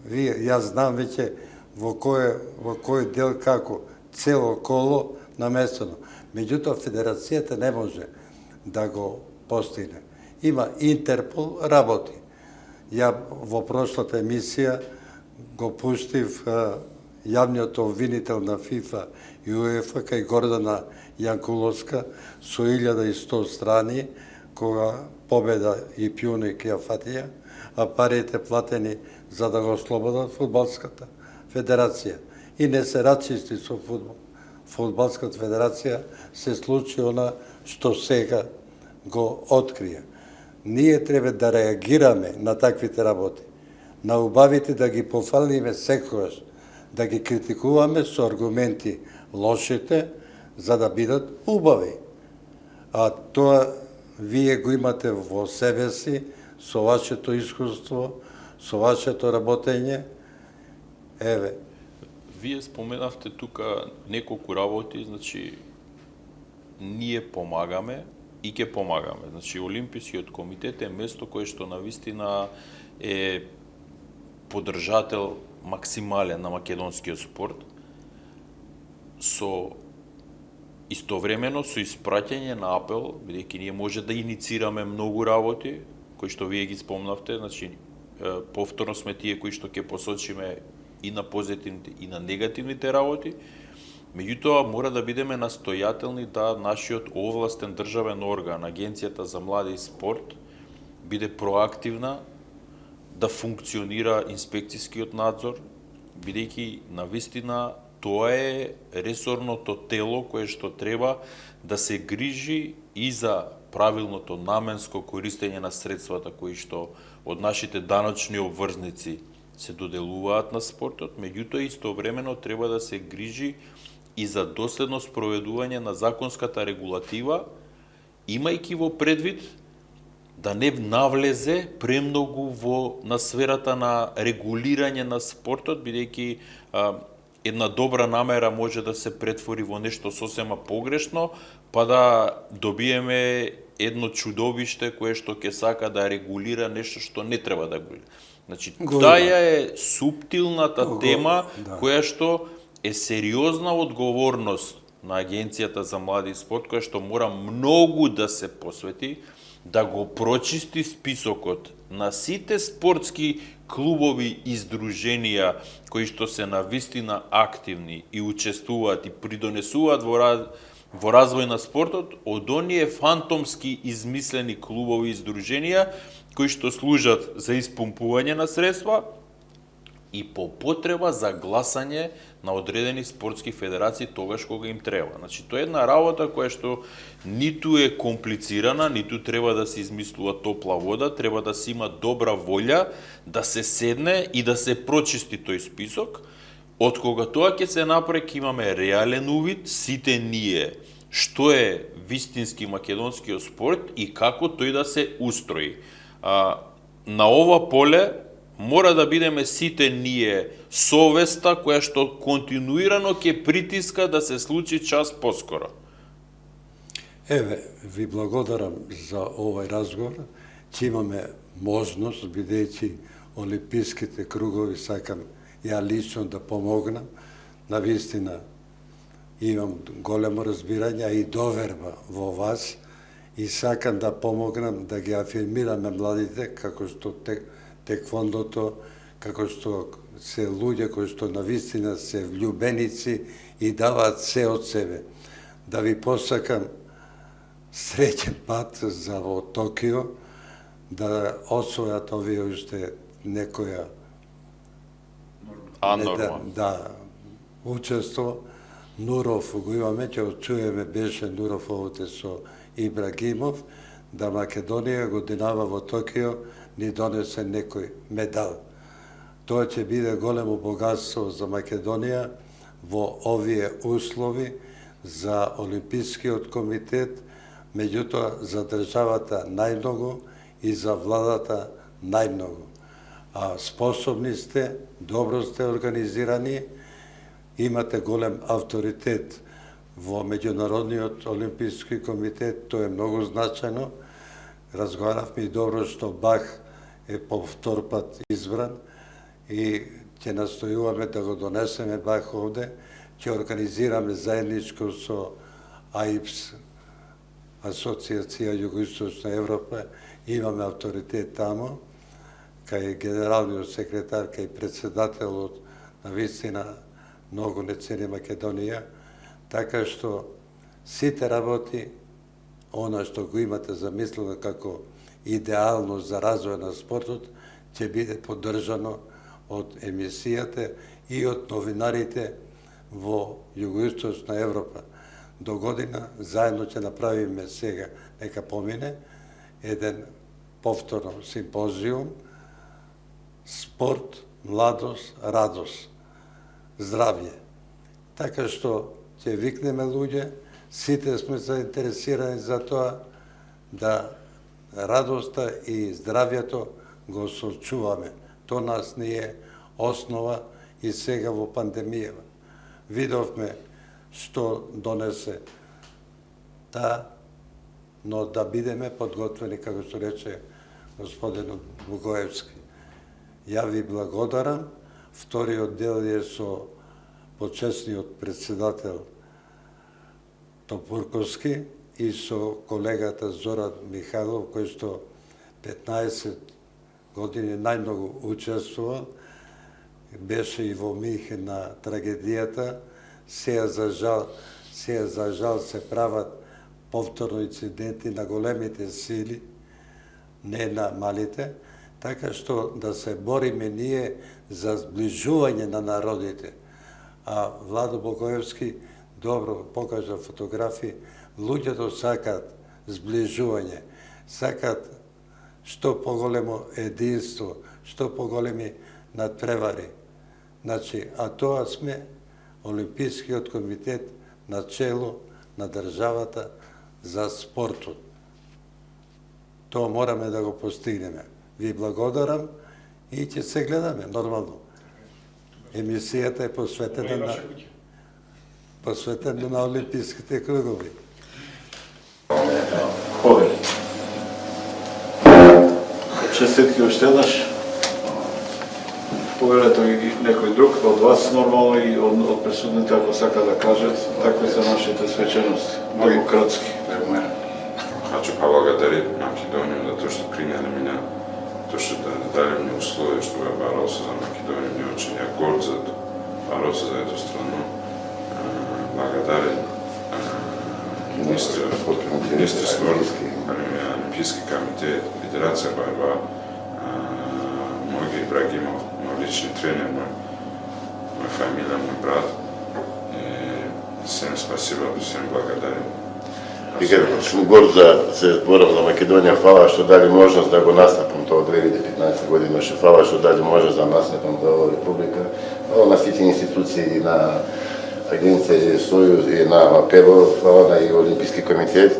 Јас знам веќе во кој дел како цело коло наместено. Меѓутоа федерацијата не може да го постигне. Има Интерпол работи. Ја во прошлата емисија го пуштив јавниот обвинител на ФИФА и УЕФА кај Гордана Јанкуловска со 1100 страни, кога победа и Пјуник ја фатија, а парите платени за да го ослободат фудбалската федерација. И не се рачисти со фудбал. Фудбалската федерација се случи она што сега го открија. Ние треба да реагираме на таквите работи. На убавите да ги пофалиме секогаш, да ги критикуваме со аргументи лошите, за да бидат убави. А тоа вие го имате во себе си, со вашето искуство, со вашето работење. Еве. Вие споменавте тука неколку работи, значи ние помагаме и ќе помагаме. Значи Олимпискиот комитет е место кое што навистина е поддржател максимален на македонскиот спорт, со истовремено со испраќање на апел, бидејќи ние може да иницираме многу работи, кои што вие ги спомнавте, значи повторно сме тие кои што ќе посочиме и на позитивните и на негативните работи, меѓутоа мора да бидеме настојателни да нашиот овластен државен орган, Агенцијата за млади и спорт, биде проактивна, да функционира инспекцијскиот надзор, бидејќи навистина тоа е ресорното тело кое што треба да се грижи и за правилното наменско користење на средствата кои што од нашите даночни обврзници се доделуваат на спортот, меѓутоа истовремено треба да се грижи и за доследно спроведување на законската регулатива, имајќи во предвид да не навлезе премногу на сферата на регулирање на спортот, бидејќи една добра намера може да се претвори во нешто сосема погрешно, па да добиеме едно чудовиште кое што ќе сака да регулира нешто што не треба да го. Значи, Го таја е суптилната Го- тема да. која што е сериозна одговорност на Агенцијата за млади и спорт, која што мора многу да се посвети, да го прочисти списокот на сите спортски клубови и здруженија кои што се навистина активни и учествуваат и придонесуваат во развој на спортот од оние фантомски измислени клубови и здруженија кои што служат за испумпување на средства и по потреба за гласање на одредени спортски федерации тогаш кога им треба. Значи, тоа е една работа која што ниту е комплицирана, ниту треба да се измислува топла вода, треба да се има добра волја, да се седне и да се прочисти тој список. Од кога тоа ќе се направи, ќе имаме реален увид, сите ние, што е вистински македонскиот спорт и како тој да се устрои. На ова поле мора да бидеме сите ние совеста која што континуирано ќе притиска да се случи час поскоро. Еве, ви благодарам за овој разговор. Ќе имаме можност, бидејќи олимписките кругови сакам ја лично да помогнам. Навистина имам големо разбирање и доверба во вас и сакам да помогнам да ги афирмираме младите како што теквондото, како што се луѓе кои што навистина се влюбеници и даваат се од себе. Да ви посакам среќен пат за во Токио, да освојат овие уште некоја да учество. Нуров го имаме, ќе чуеме, беше Нуров овоте со Ибрагимов, да Македонија годинава во Токио ни донесе некој медал. Тоа ќе биде големо богатство за Македонија во овие услови за Олимпискиот комитет, меѓутоа за државата најмногу и за владата најмногу. А способни сте, добро сте организирани, имате голем авторитет во Меѓународниот олимписки комитет, тоа е многу значајно. Разговаравме и добро што Бах е по втор пат избран и ќе настојуваме да го донесеме Бах овде, ќе организираме заедничко со АИПС, Асоцијација Југоисточна Европа, имаме авторитет тамо, кај генералниот секретар, кај председателот, навистина многу не цени Македонија, така што сите работи, она што го имате замислено како идеално за развој на спортот, ќе биде поддржано од емисијата и од новинарите во Југоисточна Европа. До година заедно ќе направиме сега, нека помине, еден повторно симпозиум, спорт, младост, радост, здравје. Така што ќе викнеме луѓе, сите сме заинтересирани за тоа да радоста и здравјето го сочуваме. Тоа нас не е основа и сега во пандемија. Видовме што донесе таа, но да бидеме подготвени, како што рече господин Бугоевски. Ја ви благодарам. Вториот дел е со почесниот председател Топурковски и со колегата Зоран Михайлов, кој што 15 години најмногу учествувал, беше и во Михен на трагедијата. Сега за жал се прават повторно инциденти на големите сили, не на малите, така што да се бориме ние за зближување на народите. А Владо Богоевски добро покажа фотографии, луѓето сакат зближување, сакат што поголемо единство, што поголеми надпревари. Значи, а тоа сме Олимпискиот комитет на чело на државата за спортот. Тоа мораме да го постигнеме. Ви благодарам и ќе се гледаме нормално. Емисијата е посветена на олимписките кругови. Повеќе. уште еднаш. Поверете и некој друг од вас, нормално и од присутните, ако сака да кажат, такви се нашите свечености, демократски. Хочу поблагодарить Македонию за то, что приняли меня, то, что дали мне условия, чтобы я боролся за Македонию. Мне очень я горд за это, бороться за эту страну. Благодарен министр спорта, Олимпийский комитет, Федерация борьба, многие Ибрагимов, мой личный тренер, моя фамилия, мой брат. И всем спасибо, всем благодарен. Игор, сум горд за се борам за Македонија. Фала што дали можност да го настапам тоа 2015 година. Што фала што дали можност да настапам за оваа република. Фала на сите институции, на Агенција Сојуз и на МАПЕВО, фала на и Олимписки комитет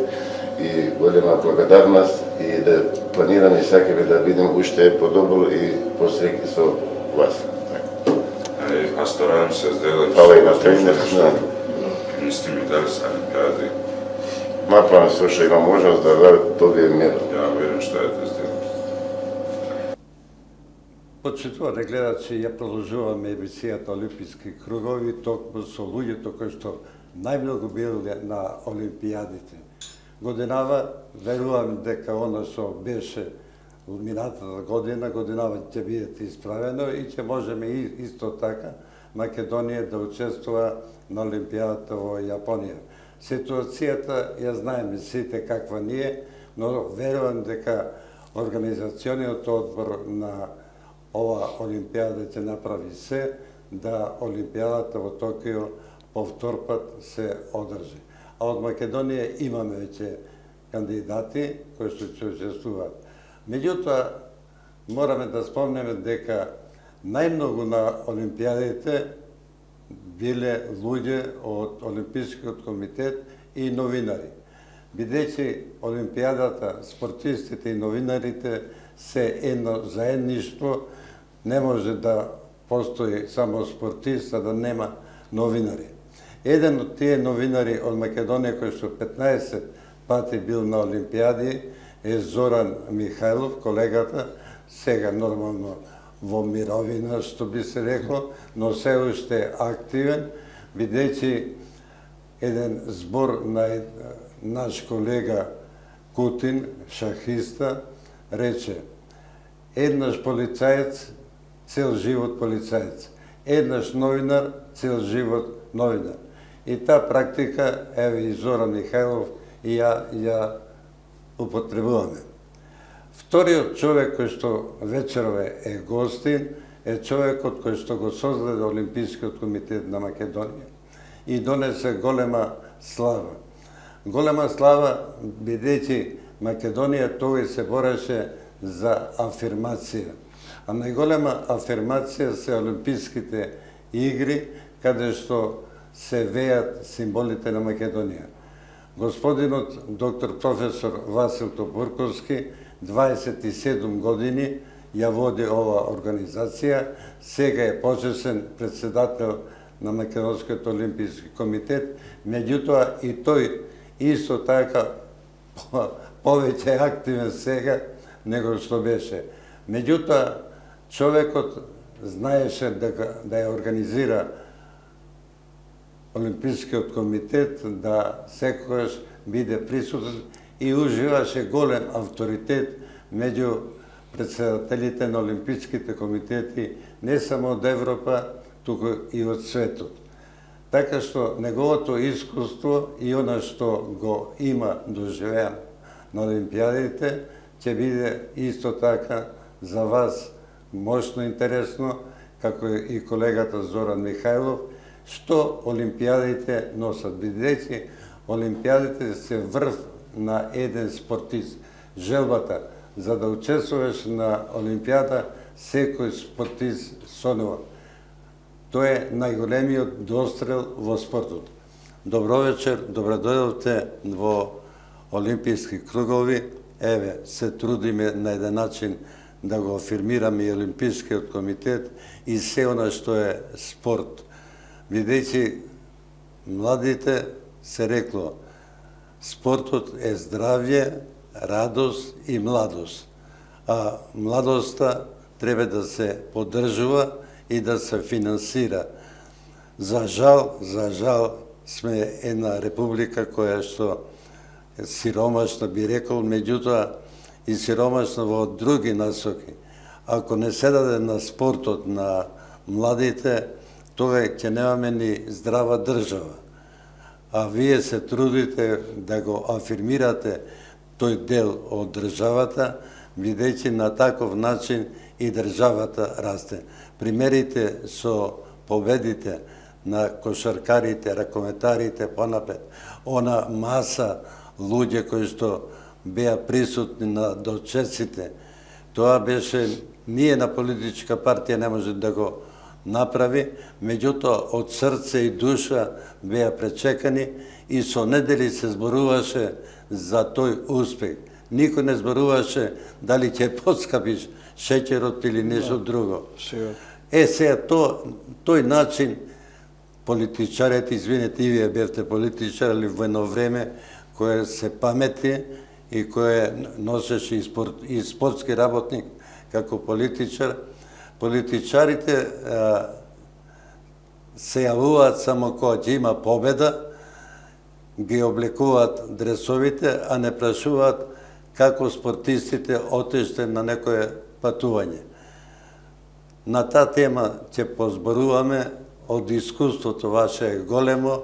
и голема благодарност и да планираме и сакаме да видим уште подобро и посреќи со вас. Аз стараем се сделать Фала и на тренер. не сте ми дали с Олимпиади. Направам се што има можност да добием медал. Ja uверен што е да сделам. Почитувани гледачи, ја продолжуваме емисијата Олимписки кругови, токму со луѓето кои што најмногу биле на Олимпијадите. Годинава, верувам дека она што беше минатата годинава ќе биде исправено и ќе можеме исто така Македонија да учествува на Олимпијадата во Јапонија. Ситуацијата ја знаеме сите каква ни е, но верувам дека организациониот одбор на ова Олимпијада ќе направи се да Олимпијадата во Токио повтор пат се одржи. А од Македонија имаме веќе кандидати кои што ќе учествуваат. Меѓутоа, мораме да спомнеме дека најмногу на Олимпијадите биле луѓе од Олимпискиот комитет и новинари. Бидејќи Олимпијадата, спортистите и новинарите се едно заедништво, не може да постои само спортист, а да нема новинари. Еден од тие новинари од Македонија кој што 15 пати бил на Олимпијади е Зоран Михајлов, колегата, сега нормално во мировина, што би се рекло, но се уште активен, бидејќи еден збор на наш колега Кутин, шахиста, рече: еднаш полицаец, цел живот полицаец. Еднаш новинар, цел живот новинар. И таа практика, еве и Зоран Михајлов, и ја употребуваме. Вториот човек кој што вечерове е гостин е човекот кој што го создаде Олимпискиот комитет на Македонија и донесе голема слава. Голема слава бидејќи Македонија тој се бореше за афирмација. А најголема афирмација се Олимписките игри, каде што се веат символите на Македонија. Господинот доктор професор Васил Топурковски 27 години ја води ова организација, сега е почесен председател на Македонскиот олимписки комитет, меѓутоа и тој исто така повеќе активен сега него што беше. Меѓутоа, човекот знаеше да ја организира Олимпискиот комитет, да секогаш биде присутен и уживаше голем авторитет меѓу председателите на Олимписките комитети не само од Европа, туку и од светот. Така што неговото искуство и она што го има доживеано на Олимпијадите ќе биде исто така за вас мощно интересно, како и колегата Зоран Михајлов, што Олимпијадите носат, бидејќи Олимпијадите се врв на еден спортист. Желбата за да учествуваш на Олимпијада, секој спортист сонува. Тоа е најголемиот дострел во спортот. Добро вечер, добродојдовте во Олимписки кругови. Еве, се трудиме на еден начин да го афирмираме и Олимпискиот комитет и се она што е спорт. Бидејќи младите се рекло, спортот е здравје, радост и младост. а младоста треба да се поддржува и да се финансира. За жал сме една република која што е сиромашна, би рекол, меѓутоа и сиромашна во други насоки. Ако не се даде на спортот на младите, тога ќе немаме ни здрава држава. А вие се трудите да го афирмирате тој дел од државата, бидејќи на таков начин и државата расте. Примерите со победите на кошаркарите, ракометарите, понапред, она маса луѓе кои што беа присутни на дочеците, тоа беше, ние на политичка партија не може да го направи, меѓутоа од срце и душа беа пречекани и со недели се зборуваше за тој успех. Никој не зборуваше дали ќе подскапиш шеќерот или нешто друго. Сега тој начин политичарите, извинете, и вие бевте политичари во едно време кое се памети и кое носеше и спортски работник како политичар. Политичарите се јавуваат само кога ќе има победа, ги облекуваат дресовите, а не прашуваат како спортистите отиште на некое патување. На таа тема ќе позборуваме, од искуството ваше е големо.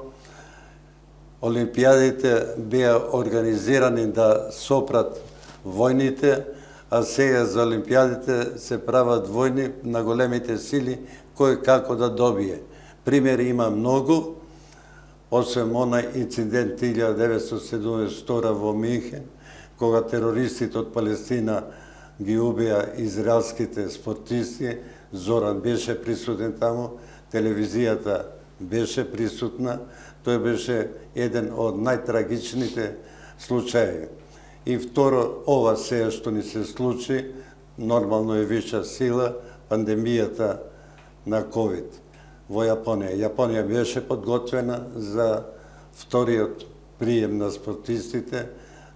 Олимпијадите беа организирани да сопрат војните, а сега за Олимпијадите се прават војни на големите сили, кој како да добие. Примери има многу, освен онај инцидент 1972 во Минхен, кога терористите од Палестина ги убија израелските спортисти. Зоран беше присутен таму, телевизијата беше присутна. Тој беше еден од најтрагичните случаи. И второ, ова сега што ни се случи, нормално е виша сила, пандемијата на COVID во Јапонија. Јапонија беше подготвена за вториот прием на спортистите,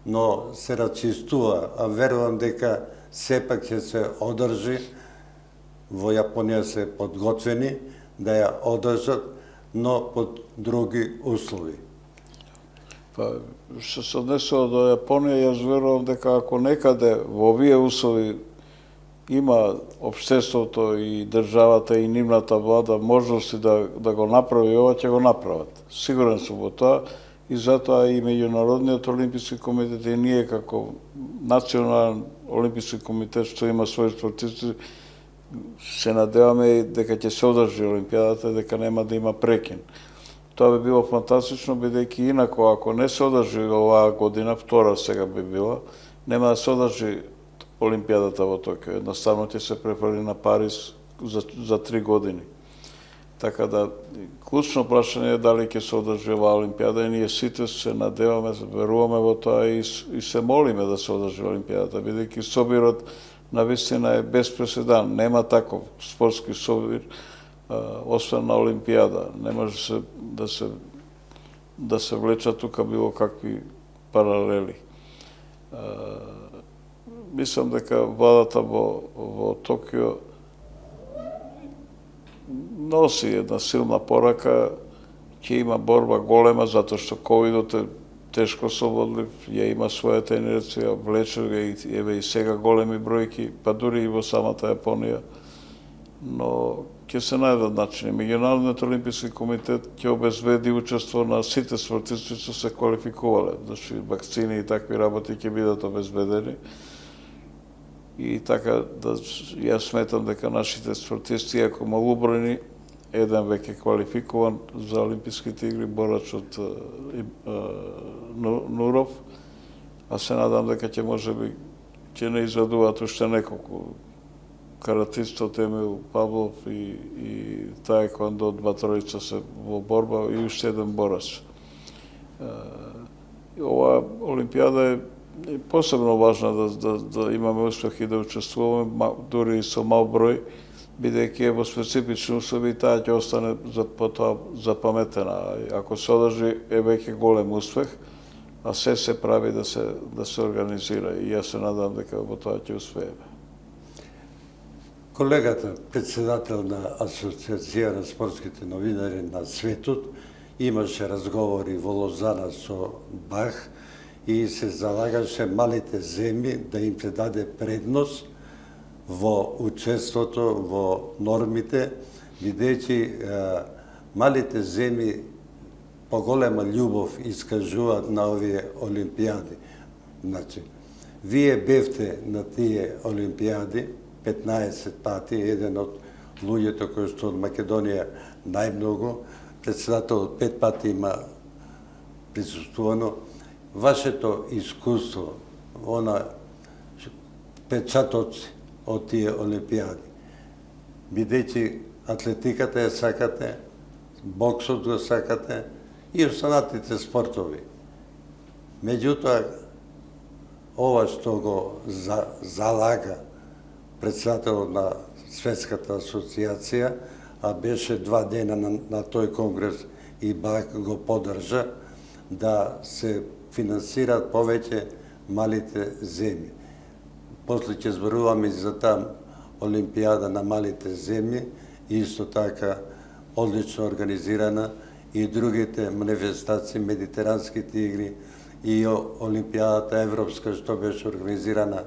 но се рачистува, а верувам дека сепак ќе се одржи. Во Јапонија се подготвени да ја одржат, но под други услови. Па, што се однесува до Јапонија, јас верувам дека ако некаде во овие услови има општеството и државата и нивната влада можности да го направи ова, ќе го направат. Сигурен сум во тоа и затоа и Меѓународниот олимписки комитет и ние како Национален олимписки комитет што има своји спортисти се надеваме дека ќе се одржи Олимпијадата и дека нема да има прекин. Тоа би било фантастично, бидејќи инако ако не се одржи оваа година, втора сега би била, нема да се одржи Олимпијадата во Токио. Едноставно ќе се префрли на Париз за 3 години. Така да, клучно прашање е дали ќе се одржи оваа Олимпијада и ние сите се надеваме, веруваме во тоа и се молиме да се одржи Олимпијадата, бидејќи собирот навистина е без преседан. Нема таков спортски собир, освен на Олимпијада. Не може да се влеча тука било какви паралели. Мислам дека владата во Токио носи една силна порака, ќе има борба голема, затоа што ковидот е тешко сободлив, ја има својата инерција, влече ја еве и сега големи бројки, па дури и во самата Јапонија. Но ќе се најдат начини. Меѓународниот олимписки комитет ќе обезбеди учество на сите спортисти што се квалификувале. Значи, вакцини и такви работи ќе бидат обезбедени. И така, јас сметам дека нашите спортисти, ако малобројни, еден веќе квалификуван за Олимписките игри, борач од Нуров, а се надам дека ќе можеби ќе не изведуваат уште неколку. Каратистот Емил Павлов и таеквондо од Батројца се во борба и уште еден борач. Ова Олимпијада е посебно важна да имаме успех и да учествуваме, дури и со мал број, бидејќи е во специфични услови и таа ќе остане потоа запаметена. Ако се одржи е веќе голем успех, а се прави да се организира и јас се надам дека во тоа ќе успееме. Колегата, председател на Асоциација на спортските новинари на светот, имаше разговори во Лозана со Бах и се залагаше малите земји да им се даде предност во учеството, во нормите, бидејќи малите земји поголема љубов искажуваат на овие олимпијади. Значи, вие бевте на тие олимпијади 15 пати, еден од луѓето кои што од Македонија најмногу, председателот 5 пати има присуствувано. Вашето искуство, печатоци од тие олимпијади, бидејќи атлетиката ја сакате, боксот го сакате и останатите спортови. Меѓутоа, ова што го залага председателот на Светската асоциација, а беше 2 дена на тој конгрес и Бах го поддржа, да се финансираат повеќе малите земји. После ќе зборуваме за таа олимпијада на малите земји, исто така одлично организирана, и другите манифестации, медитеранските игри и олимпијадата европска што беше организирана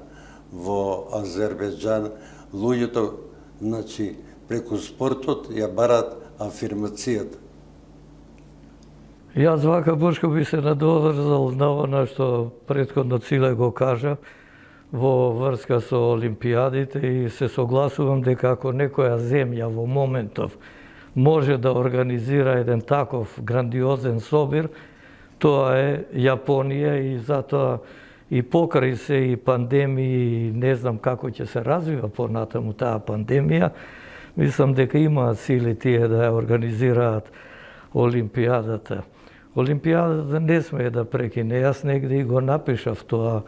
во Азербејџан. Луѓето, значи, преку спортот ја барат афирмацијата. Јас вака, Бошко, би се надоврзал на она што претходно Циле го кажа во врска со олимпијадите и се согласувам дека ако некоја земја во моментов може да организира еден таков грандиозен собир, тоа е Јапонија, и затоа и покрај се и пандемии, не знам како ќе се развива понатаму таа пандемија, мислам дека имаат сили тие да ја организираат олимпијадата. Олимпијадата не смее да прекине. Јас негде и го напишав тоа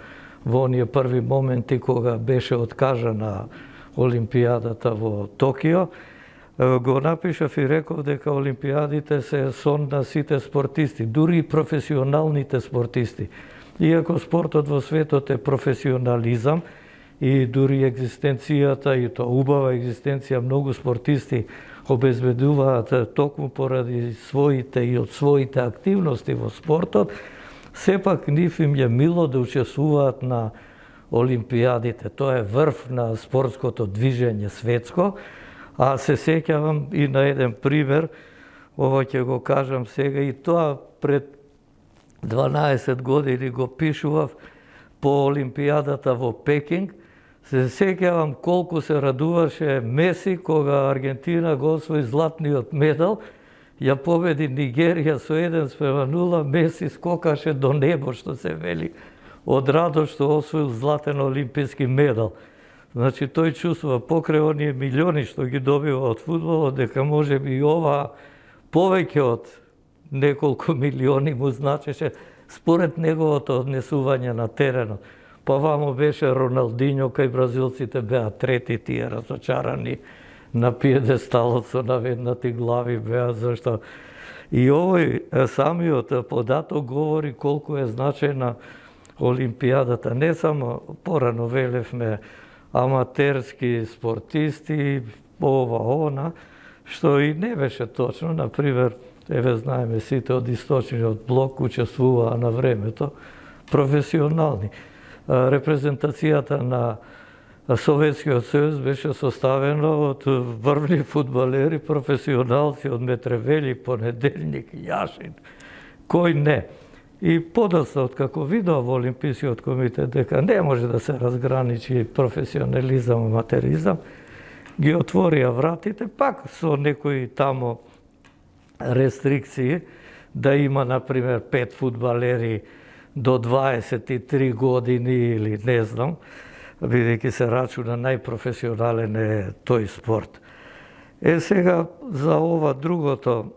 во оние први моменти кога беше откажана олимпијадата во Токио. Го напишав и реков дека олимпијадите се сон на сите спортисти, дури и професионалните спортисти. Иако спортот во светот е професионализам и дури екзистенцијата, и тоа убава екзистенција, многу спортисти обезбедуваат токму поради своите и од своите активности во спортот, сепак нив им е мило да учествуваат на олимпијадите. Тоа е врв на спортското движење светско, а се сеќавам и на еден пример, ова ќе го кажам сега, и тоа пред 12 години го пишував по олимпијадата во Пекинг. Се сеќавам колку се радуваше Меси кога Аргентина го освои златниот медал, ја победи Нигерија со 1:0, Меси скокаше до небо, што се вели, од радост што освоил златен олимписки медал. Значи, тој чувствува покрај оние милиони што ги добива од фудбалот, дека може би и ова повеќе од неколку милиони му значеше според неговото однесување на теренот. Па вамо беше Роналдињо, кај бразилците беа трети, тие разочарани на пиедесталот со наведнати глави беа, зашто и овој самиот податок говори колку е значајна олимпијадата. Не само порано велевме аматерски спортисти, ова, она, што и не беше точно. Например, еве знаеме сите од источниот блок учествуваа на времето професионални. Репрезентацијата на Советскиот сојуз беше составена од врвни фудбалери, професионалци од Метревели, Понеделник, Јашин, кој не. И подоцна, откако видов во Олимпискиот комитет дека не може да се разграничи професионализам и аматеризам, ги отворија вратите, пак со некои тамо рестрикции, да има, например, 5 фудбалери до 23 години или не знам, бидејќи се рачуна најпрофесионален е тој спорт. Сега за ова другото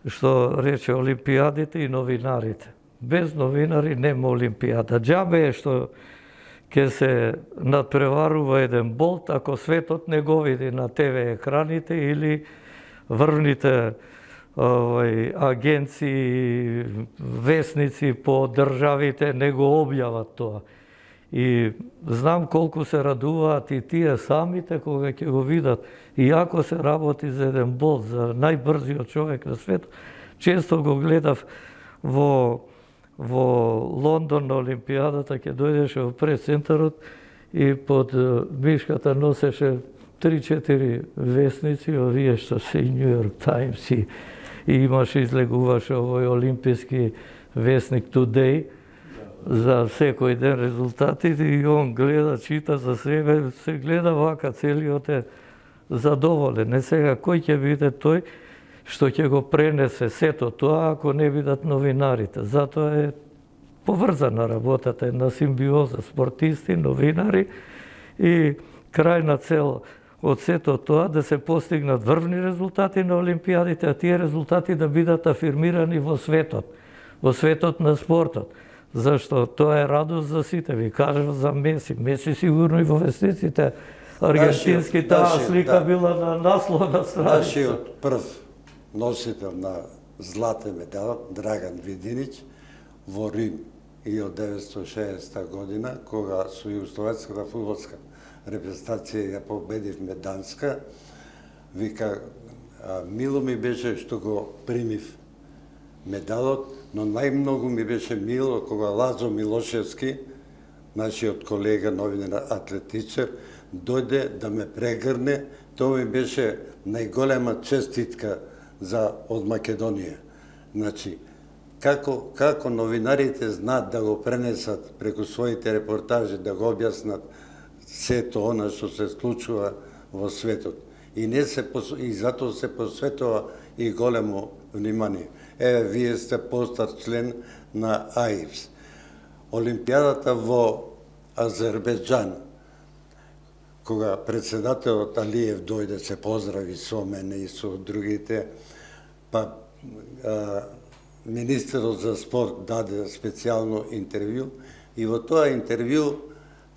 што рече олимпијадите и новинарите. Без новинари нема олимпијада. Џабе е што ќе се надпреварува еден болт ако светот не го види на ТВ екраните или врвните агенции, весници по државите не го објават тоа. И знам колку се радуваат и тие самите кога ќе го видат. Иако се работи за еден болт, за најбрзиот човек на свет, често го гледав во Лондон на Олимпијадата, ќе дојдеше во прес-центарот и под мишката носеше 3-4 весници, овие што се и Нью Йорк Таймс и имаше, излегуваше овој олимписки весник Today, за секој ден резултатите и он гледа, чита за себе, се гледа вака, целиот е задоволен. Не сега, кој ќе биде тој што ќе го пренесе сето тоа ако не бидат новинарите. Затоа е поврзана работата, една симбиоза, спортисти, новинари и крајна цел од сето тоа да се постигнат врвни резултати на олимпијадите, а тие резултати да бидат афирмирани во светот на спортот. Зашто тоа е радост за сите. Ви кажав за Меси. Меси сигурно и во вестниците аргентински таа слика била на насловна страница. Нашиот прв носител на златен медал, Драган Видинич, во Рим 1960 година, кога со југословенската фудбалска репрезентација ја победивме Данска, вика, мило ми беше што го примив медалот, но најмногу ми беше мило кога Лазо Милошевски, нашиот колега новинар атлетичар, дојде да ме прегрне. Тоа ми беше најголема честитка од Македонија. Значи, како новинарите знаат да го пренесат преку своите репортажи, да го објаснат сето она што се случува во светот. И затоа се посветува и големо внимание. Еве, вие сте постар член на АИФС. Олимпијадата во Азербејџан, кога председателот Алиев дојде се поздрави со мене и со другите, па министерот за спорт даде специјално интервју и во тоа интервју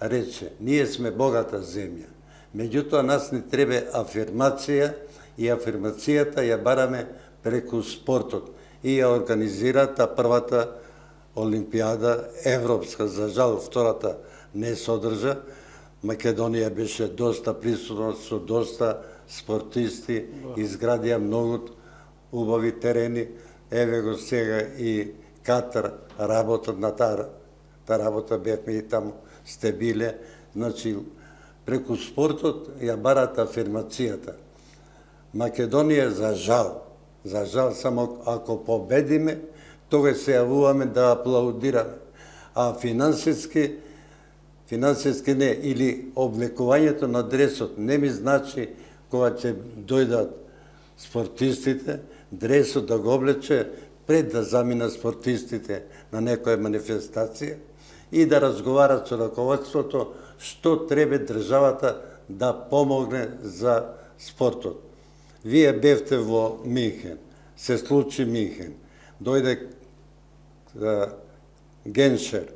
рече: ние сме богата земја, меѓутоа нас ни треба афирмација и афирмацијата ја бараме преку спортот. И ја организира првата Олимпијада европска, за жал втората не содржа. Македонија беше доста присутна со доста спортисти, изградија многу убави терени. Еве го сега и Катар работат на таа работа, бевме и таму, сте биле. Значи, преку спортот ја барат афирмацијата. Македонија, за жал, само ако победиме, тогаш се јавуваме да аплаудираме. А финансиски не, или облекувањето на дресот не ми значи кога ќе дојдат спортистите, дресот да го облече пред да заминат спортистите на некоја манифестација и да разговарат со раководството што треба државата да помогне за спортот. Вие бевте во Минхен, се случи Минхен, дојде Геншер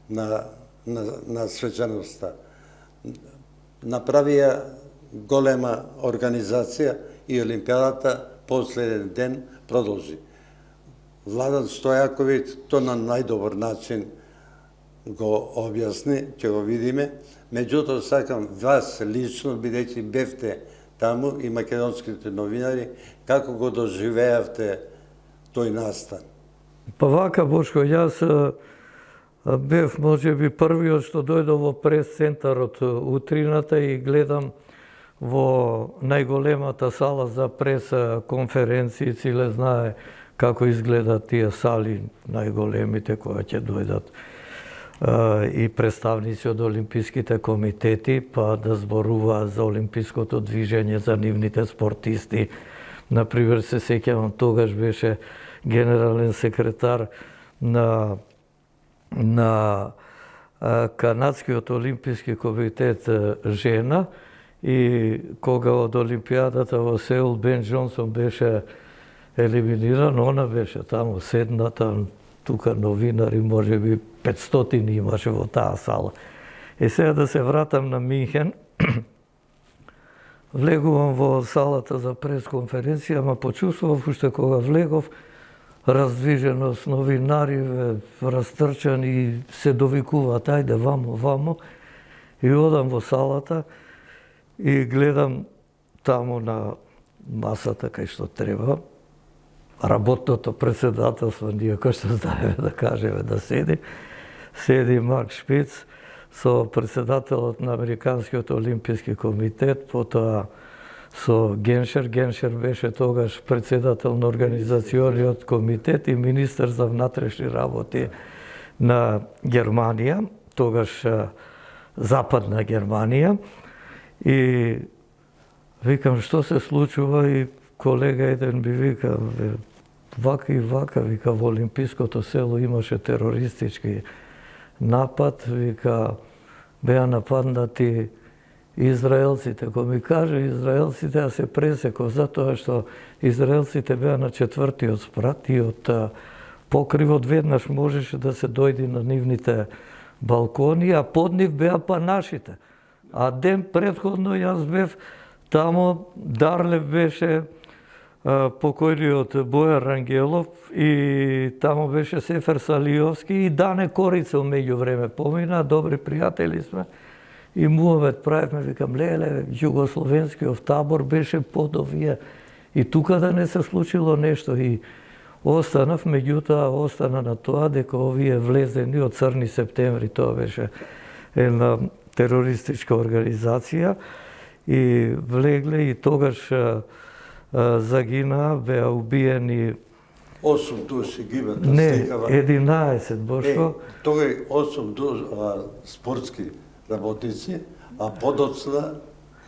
на свечаноста, направија голема организација и Олимпијадата последен ден продолжи. Владан Стојаковиќ то на најдобар начин го објасни, ќе го видиме. Меѓутоа сакам вас лично, бидејќи бевте таму и македонските новинари, како го доживеавте тој настан? Па вака, Бошко, јас бев можеби првиот што дојдов во прес-центарот утрината и гледам во најголемата сала за прес-конференции, Циле знае како изгледат тие сали најголемите кои ќе дојдат и представници од олимписките комитети, па да зборуваат за олимпиското движење, за нивните спортисти. Например, се сеќавам, тогаш беше генерален секретар на Канадскиот олимписки комитет жена, и кога од Олимпијадата во Сеул Бен Джонсон беше елиминиран, она беше таму седната, тука новинари, можеби 500 имаше во таа сала. И сега да се вратам на Минхен, влегувам во салата за пресконференција, ама почувствував уште кога влегов, раздвиженост, новинари, растрчани и се довикуваат, ајде вамо. И одам во салата и гледам таму на масата кај што треба, работното председателство, ние кој што знаеме да кажеме да седи Марк Шпиц со председателот на Американскиот олимписки комитет, потоа со Геншер. Геншер беше тогаш председател на организациониот комитет и министер за внатрешни работи на Германија, тогаш Западна Германија. И викам, што се случува, и колега еден би вика, вака и вака, вика, во Олимпиското село имаше терористички напад, вика, беа нападнати израелците. Кога ми каже израелците, ја се пресеков, затоа што израелците беа на 4-тиот спрат и од покривот веднаш можеше да се дојди на нивните балкони, а под нив беа па нашите. А ден предходно јас бев тамо, Дарлев беше покојниот Бојар Рангелов и тамо беше Сефер Салиовски и Дане Корица меѓу време помина, добри пријатели сме. И муавет правевме, викам, леле, југословенскиот табор беше под овие. И тука да не се случило нешто. И останав, меѓутоа остана на тоа дека овие влезени од Црни септември, тоа беше една терористичка организација, и влегле и тогаш загина, беа убиени 8 души гибнат, не, стекава. 11, Бошко. Тој 8 души спортски работници, а подоцна,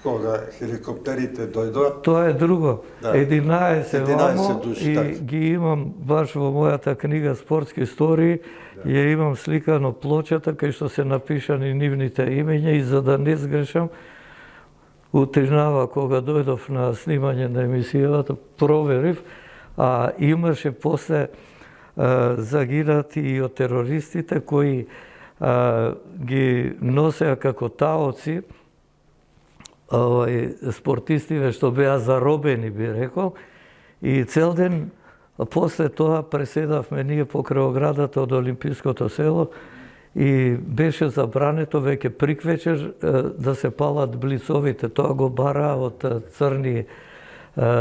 кога хеликоптерите дојдоа... Тоа е друго. Да. 11 вамо души, и така. ги имам баш во мојата книга Спортски истории, ја имам сликано плочата кај што се напишани нивните имења, и за да не сгрешам, утринава кога дојдов на снимање на емисијата, проверив, а имаше после загинати и од терористите кои ги носеа како таоци спортистиве што беа заробени, би рекол, и цел ден после тоа преседавме ние покрај оградата од Олимпиското село и беше забрането веќе приквечер да се палат блицовите. Тоа го бара од Црни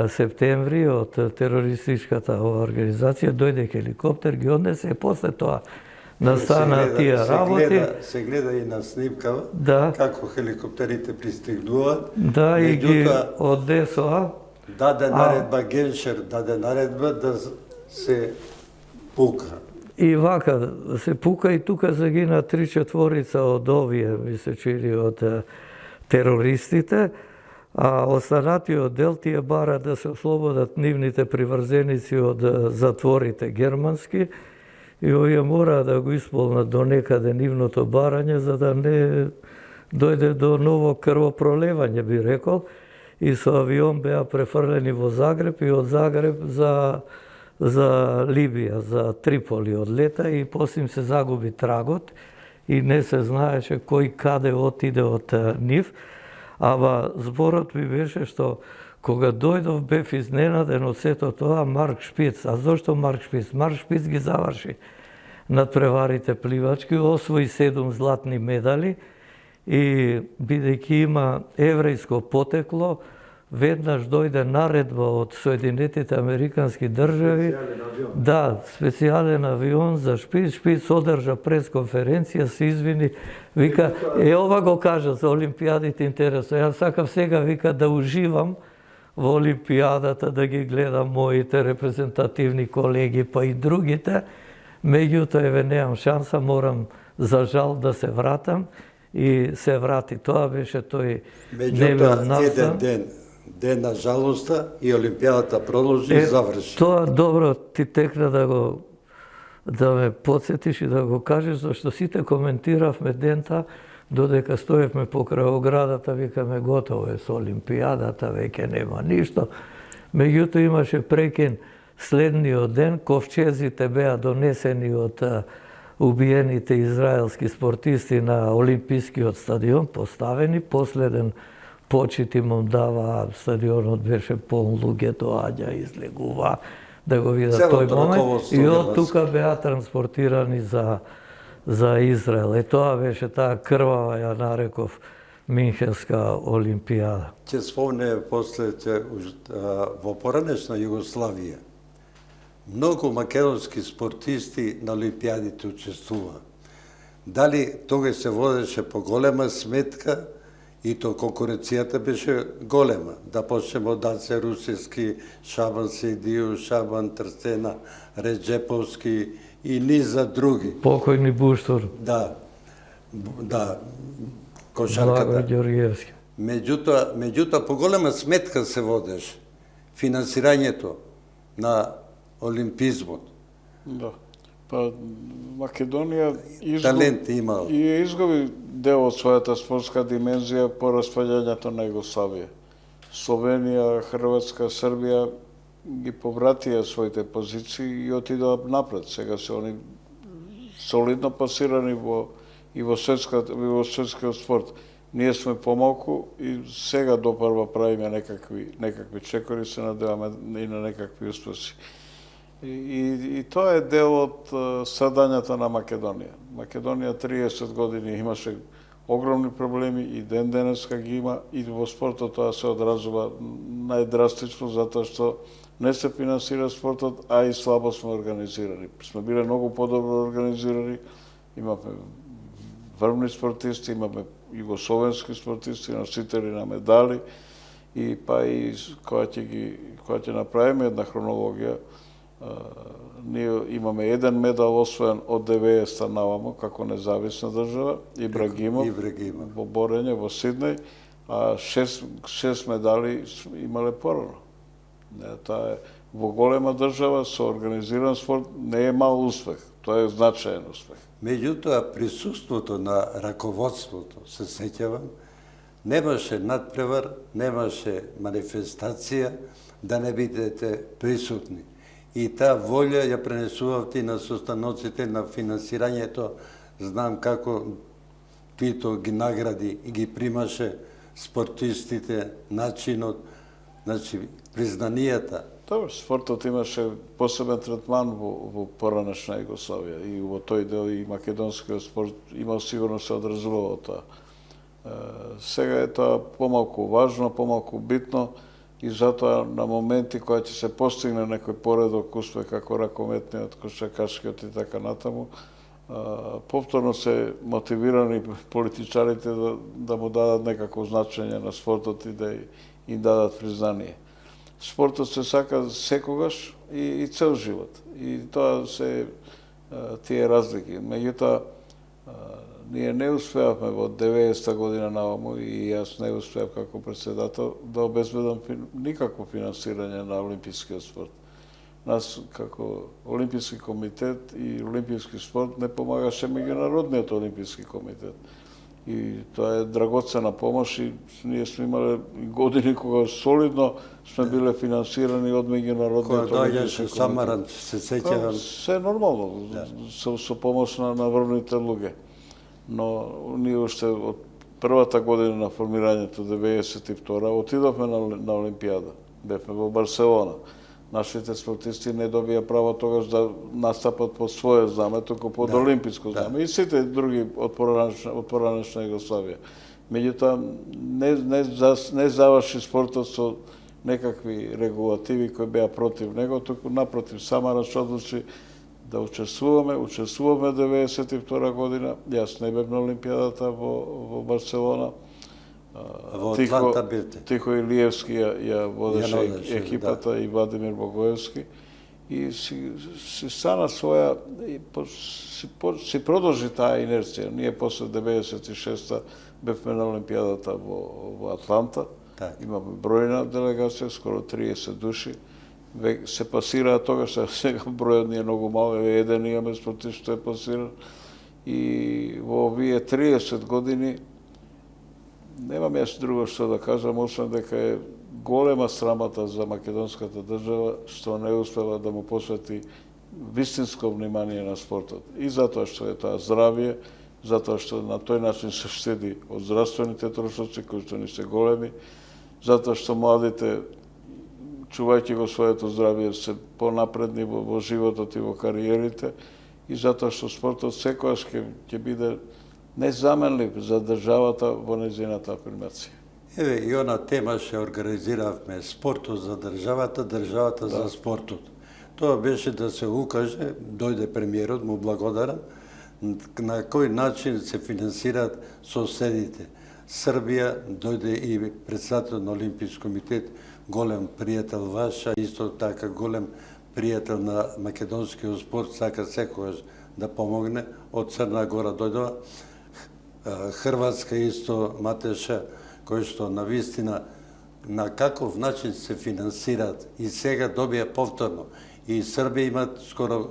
септември, од терористичката организација, дојде хеликоптер, ги однесе, после тоа настана тие работи. Се гледа и на снимка, да, како хеликоптерите пристигнуваат. Да, и ги однесоа. Даде наредба, Геншер даде наредба да се пука. И вака се пука, и тука загина 3/4 од овие, ми се чини, од терористите, а останатиот дел тие бара да се ослободат нивните приврзеници од затворите германски, и овие мора да го исполнат до некаде нивното барање, за да не дојде до ново крвопролевање, би рекол. И со авион беа префрлени во Загреб, и од Загреб за Либија, за Триполи одлета, и после им се загуби трагот и не се знаеше кој каде отиде од нив. Ама зборот ми беше што кога дојдов бев изненаден од сето тоа Марк Шпиц. А зошто Марк Шпиц? Марк Шпиц ги заврши надпреварите пливачки, освои 7 златни медали и бидејќи има еврејско потекло, веднаш дојде наредба од Соединетите Американски држави, да, специјален авион за Шпиц. Шпиц одржа пресконференција, се извини, вика, ова го кажа за Олимпијадите интересно. Јас сакав сега, вика, да уживам во Олимпијадата, да ги гледам моите репрезентативни колеги, па и другите. Меѓутоа, еве, неам шанса, морам за жал да се вратам, и се врати. Тоа беше тој Меѓутоа, еден ден на жалоста и Олимпијадата продолжи и заврши. Тоа добро ти текна да ме подсетиш и да го кажеш, зашто сите коментиравме дента, додека стоевме покрај оградата, викаме готово е со Олимпијадата, веќе нема ништо. Меѓутоа имаше прекин следниот ден, ковчезите беа донесени од убиените израелски спортисти на Олимпискиот стадион, поставени, последен почит им дава, стадионот беше полн, луѓе доаѓа, излегува, да го видат Целото тој момент раководство и на од тука беа транспортирани за Израел. И тоа беше таа крвава, ја нареков, Минхенска олимпијада. Ќе спомне после во поранешна Југославија. Многу македонски спортисти на олимпијадите учествува. Дали тогаш се водеше по голема сметка и то конкуренцијата беше голема. Да почнеме од Даце Русевски, Шабан Сейдију, Шабан Трстена, Реджеповски и низа други. Покојни Буштур, Да, Благо кошарката. Ѓорѓиевски. Меѓутоа по голема сметка се водеше финансирањето на олимпизмот. Да. Па Македонија Талент имал. и изгуби дел од својата спортска димензија по распаѓањето на Југославија. Словенија, Хрватска, Србија ги повратија своите позиции и отидоа напред. Сега се они солидно пасирани во светскиот спорт. Ние сме помалку и сега допарва правиме некакви чекори, се надеваме и на некакви успеси. И тоа е дел од страдањата на Македонија. Македонија 30 години имаше огромни проблеми и ден денеска ги има и во спортот тоа се одразува најдрастично затоа што не се финансира спортот, а и слабо сме организирани. Сме биле многу подобро организирани, имаме врвни спортисти, имаме југословенски спортисти, носители на медали и па и кога ќе направиме една хронологија, ние имаме еден медал освоен од 90-та навамо како независна држава, Ибрагимов во борење во Сиднеј, а 6 медали имале порано. Тоа е во голема држава со организиран спорт не е мал успех, тоа е значаен успех. Меѓутоа, присуството на раководството, се сеќавам, немаше надпревар, немаше манифестација да не бидете присутни. И таа волја ја пренесувавте и на состаноците на финансирањето. Знам како Тито ги награди и ги примаше спортистите, начинот, значи признанијата. Добро, спортот имаше посебен третман во поранешна Југославија и во тој дел и македонскиот спорт имал сигурно се одразувало тоа. Сега е тоа помалку важно, помалку битно и затоа на моменти кога ќе се постигне некој поредок успех како ракометниот, кошаркашкиот и така натаму, повторно се мотивирани политичарите да му дадат некако значење на спортот и да им дадат признание. Спортот се сака секогаш и цел живот. И тоа се тие разлики. Меѓутоа, ние не успеавме во 90-та година наваму и јас не успеав како председател да обезбедам никакво финансирање на олимпискиот спорт. Нас како Олимписки комитет и олимписки спорт не помагаше меѓународниот олимписки комитет. И тоа е драгоцена помош и ние сме имале години кога солидно сме биле финансирани од меѓународниот Кога олимписки доаѓаше комитет. Самаран, се сеќавам. Се нормално, со помош на врвните луѓе. Но ние уште од првата година на формирањето 92-а отидовме на Олимпијада. Бевме во Барселона. Нашите спортисти не добија право тогаш да настапат под своје знаме, туку под олимписко знаме и сите други од поранешна Југославија. Меѓутоа, не заврши спортот со некакви регулативи кои беа против него, туку напротив, Самара се одлучи да учествуваме 92 година. Јас не бев на Олимпијадата во Барселона. Во Атланта бевте. Тихо Илиевски ја водеше екипата и Владимир Богоевски. И си стана своја, си продолжи таа инерција. Ние после 96-та бевме на Олимпијадата во Атланта. Имаме бројна делегација, скоро 30 души. Се пасираа тогаш, сега бројот ни е многу мал, еден имаме спортист што е пасиран. И во овие 30 години немам јас друго што да кажам, освен дека е голема срамата за македонската држава што не успела да му посвети вистинско внимание на спортот. И затоа што е тоа здравје, затоа што на тој начин се штеди од здравствените трошоци кои што ни се големи, затоа што младите чувајќи го своето здравје, се понапредни во животот и во кариерите, и затоа што спортот секојаш ќе биде незаменлив за државата во нејзината афирмација. Еве, и она тема ше организиравме спортот за државата, државата за спортот. Тоа беше да се укаже, дојде премиерот, му благодарам, на кој начин се финансираат соседите. Србија, дојде и председател на Олимписки комитет, голем пријател ваш, а исто така голем пријател на македонскиот спорт, сака секогаш да помогне. Од Црна Гора дојдова, Хрватска исто, Матеша, кој што навистина на каков начин се финансираат и сега добија повторно. И Србија имат скоро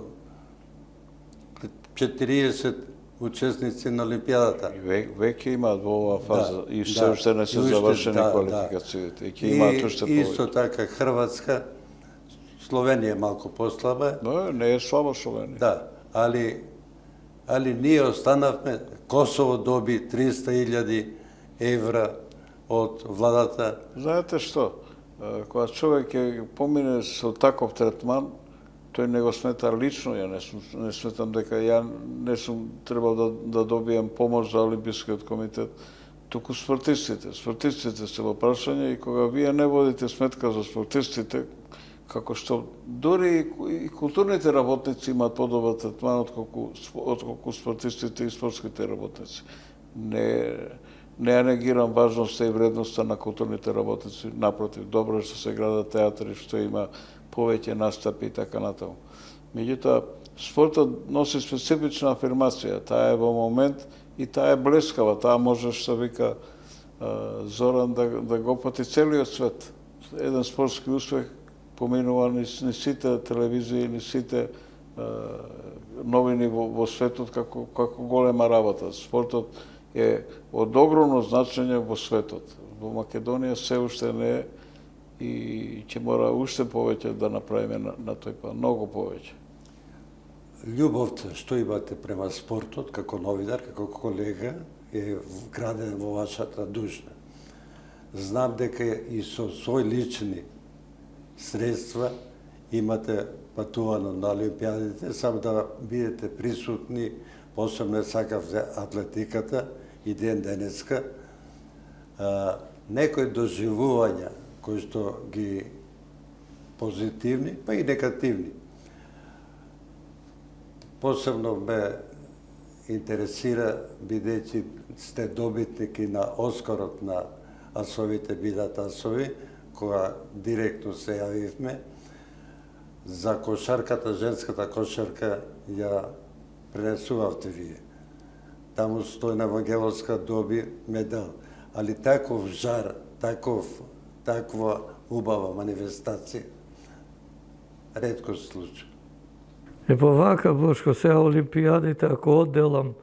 40 учесници на Олимпијадата. Веќе имаат во оваа фаза и се уште не се завршени квалификациите. И ќе имаат уште повеќе. Исто така Хрватска, Словенија малку послаба. Но не е слаба Словенија. Да, али ние останавме, Косово доби 300.000 евра од владата. Знаете што? Кога човек ќе помине со таков третман, тој не го смета лично, ја не сметам дека ја не сум требал да добијам помош за Олимпискиот комитет, туку спортистите. Спортистите се во прашање и кога вие не водите сметка за спортистите, како што дори и културните работници имаат подобар третман отколку спортистите и спортските работници. Не ја негирам важноста и вредноста на културните работници, напротив, добро е што се градат театри, што има повеќе настапи и така натаму. Меѓутоа, спортот носи специфична афирмација, таа е во момент и таа е блескава, таа може што вика Зоран да го пати целиот свет. Еден спортски успех поминува низ сите телевизии, низ сите новини во светот како голема работа. Спортот е од огромно значење во светот. Во Македонија се уште не е и ќе мора уште повеќе да направиме на тој пат, многу повеќе. Љубовта што имате према спортот, како новинар, како колега, е вградена во вашата душа. Знам дека и со свој лични средства имате патувано на Олимпиадите, само да бидете присутни, посебно сакав за атлетиката и ден денеска. Некои доживувања кои што ги позитивни, па и негативни. Посебно ме интересира, бидејќи сте добитники на Оскарот на асовите бидат асови, кога директно се јавивме, за кошарката, женската кошарка ја пренесувавте вие. Таму Стојна Вангеловска доби медал, али таков жар, таква убава манифестација, ретко се случи. По вака, Бошко, сега Олимпијадите, ако одделам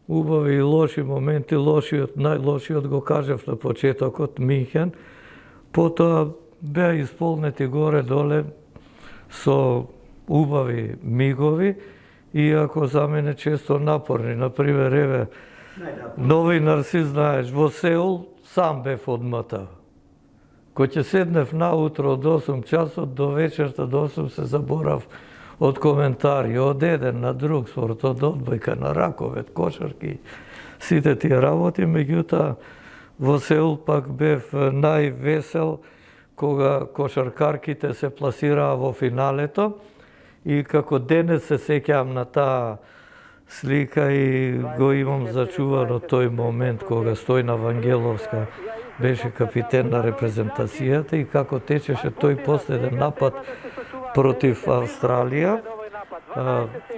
убави и лоши моменти, најлошиот го кажав на почетокот, Минхен, потоа беа исполнети горе-доле со убави мигови, иако за мене често напорни. Например, еве, новинар си знаеш, во Сеул сам бев одматав. Кој ќе седнев наутро од 8 часот до вечерта до 8 се заборав од коментари, од еден на друг спорт, од одбојка на раковет, кошарки, сите тие работи, меѓутоа во Сеул пак бев највесел кога кошаркарките се пласираа во финалето и како денес се сеќавам на таа слика и го имам зачувано тој момент кога Стојна Вангеловска беше капитен на репрезентацијата и како течеше тој последен напад против Австралија.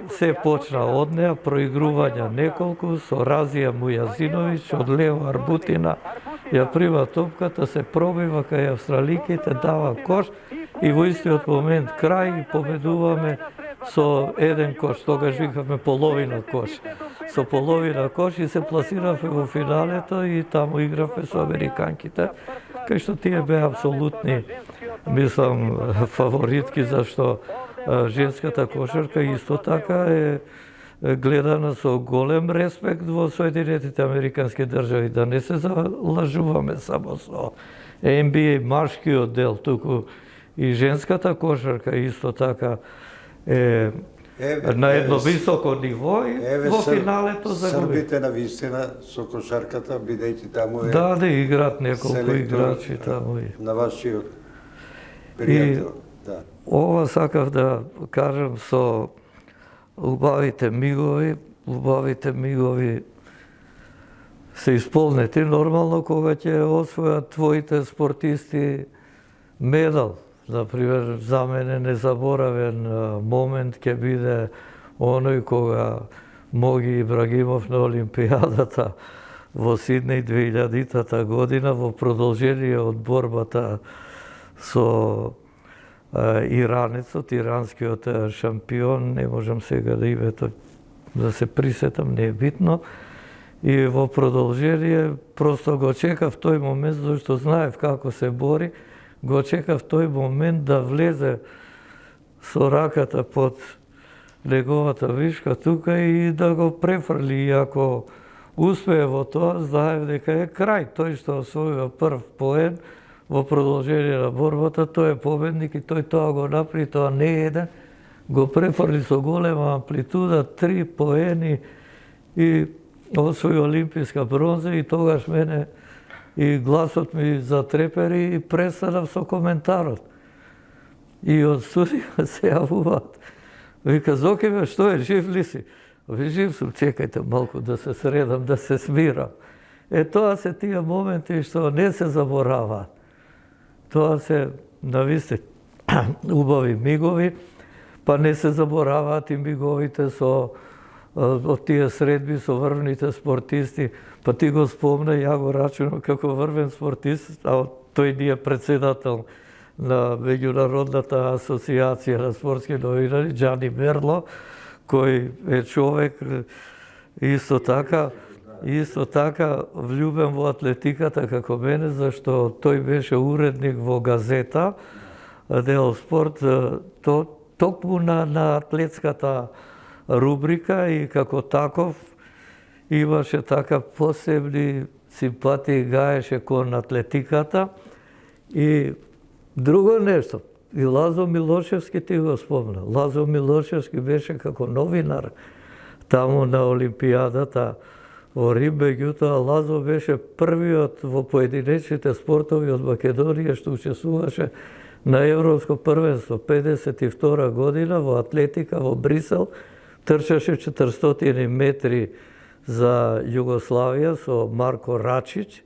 Се почна од неа, проигрувања неколку, со Разија Мујазиновиќ, од лево Арбутина, ја прива топката, се пробива кај австраликите, дава кош и во истиот момент крај и победуваме со еден кош, тогаш викавме половина кош. Со половина кош и се пласиравме во финалето и таму игравме со американките, кај што тие беа апсолутни, мислам, фаворитки, зашто женската кошарка исто така е гледана со голем респект во Соединетите Американски држави, да не се залажуваме само со NBA маршкиот дел, туку И женската кошарка исто така е на едно високо ниво и во финалето загуби. Србите на вистина со кошарката, бидејќи таму е... Да играат неколку играчи таму. На вашиот пријател. Да. Ова сакав да кажам со убавите мигови се исполнети нормално кога ќе освојат твоите спортисти медал. Например, за мене незаборавен момент ќе биде оној кога Моги Ибрагимов на Олимпијадата во Сиднеј 2000-та година во продолжение од борбата со иранецот, иранскиот шампион, не можам сега да името да се присетам, не е битно. И во продолжение просто го чекав тој момент, зашто знаев како се бори, го чекав тој момент да влезе со раката под неговата вишка тука и да го префрли. И ако успее во тоа, знаев дека е крај. Тој што освојува прв поен во продолжение на борбата, тој е победник и тој тоа го направи, тоа не е еден. Го префрли со голема амплитуда, 3 поени и освои олимписка бронза и тогаш мене и гласот ми затрепери и престанав со коментарот. И од студија се јавуваат. Вика, Зоки бе, што е, жив ли си? Ви жив сум, чекајте малку да се средам, да се смирам. Тоа се тие моменти што не се забораваат. Тоа се навистина убави мигови, па не се забораваат и миговите со од тие средби со врвните спортисти. Па ти го спомна, ја го рачунам како врвен спортист, а тој ни е председател на Меѓународната асоциација на спортски новинари, Џани Мерло, кој е човек исто така влюбен во атлетиката како мене, зашто тој беше уредник во газета Дел Спорт, токму на атлетската рубрика и како таков имаше така посебни симпатии, гаеше кон атлетиката. И друго нешто, и Лазо Милошевски ти го спомна. Лазо Милошевски беше како новинар таму на Олимпијадата во Рим, меѓутоа Лазо беше првиот во поединечните спортови од Македонија што учествуваше на Европско првенство 52 година во атлетика во Брисел. Трчаше 400 метри за Југославија со Марко Рачич,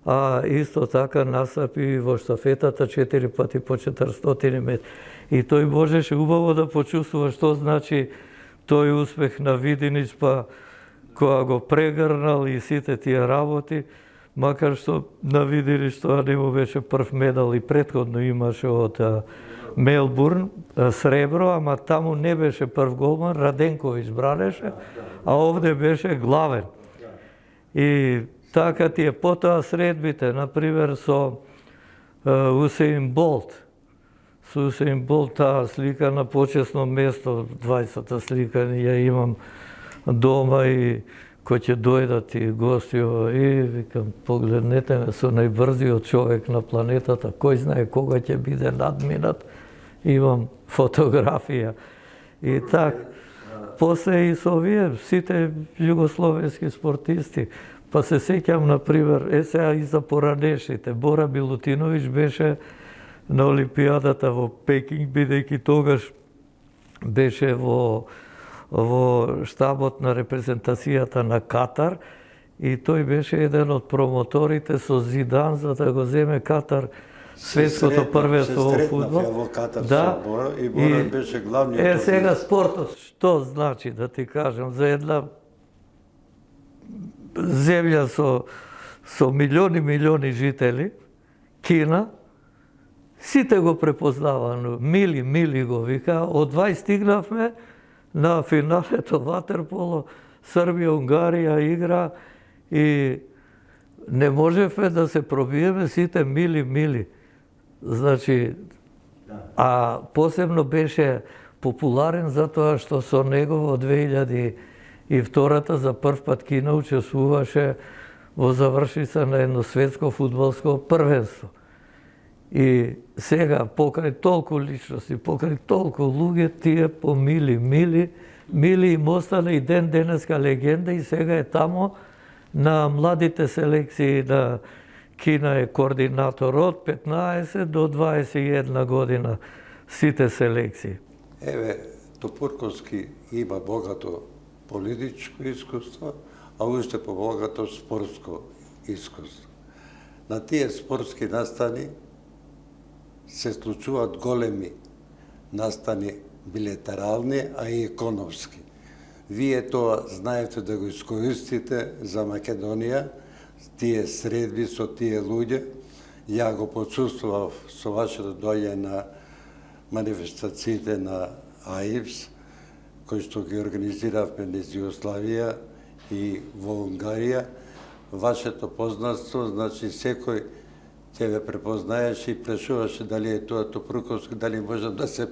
а исто така настапи во штафетата 4 пати по 400 метри. И тој можеше убаво да почувствува што значи тој успех на Видинич, па кога го прегрнал и сите тие работи, макар што на Видинич тоа не му беше прв медал и претходно имаше од Мелбурн сребро, ама таму не беше прв голман, Раденковиќ бранеше, а овде беше главен. И така тие потоа средбите, например со Усеин Болт. Со Усеин Болт таа слика на почесно место, 20-та слика ја имам дома и кој ќе дојдат и гости, и викам, погледнете ме со најбрзиот човек на планетата, кој знае кога ќе биде надминат. Имам фотографија. И така, после и со овие сите југословенски спортисти, па се сеќам, например, сега и за поранешните. Бора Билутиновиќ беше на Олимпијадата во Пекинг, бидејќи тогаш беше во штабот на репрезентацијата на Катар и тој беше еден од промоторите со Зидан за да го земе Катар светското првенство во фудбал. Во Катар да, со Бора и Бора беше главниот. Сега спортот што значи да ти кажам за една земја со милиони жители, Кина, сите го препознавано, мили го вика, од 20 стигнавме на финалето ватерполо, Србија, Унгарија игра и не можевме да се пробиеме, сите мили. Значи, а посебно беше популарен затоа што со него во 2002-та за прв пат Кина учествуваше во завршница на едно светско фудбалско првенство. И сега, покрај толку личности, покрај толку луѓе, тие мили им остана и ден денеска легенда и сега е тамо на младите селекции на Кина е координатор од 15 до 21 година сите селекции. Еве, Топурковски има богато политичко искуство, а уште побогато спортско искуство. На тие спортски настани се случуваат големи настани билетерални, а и економски. Вие тоа знаете да го искористите за Македонија, тие средби со тие луѓе. Ја го почувствував со вашето доаѓање на манифестациите на АИПС, кои што ги организиравме низ Југославија и во Унгарија. Вашето познанство, значи секој ќе ве препознаеше и прашуваше дали е тоа Топурковски, дали може да се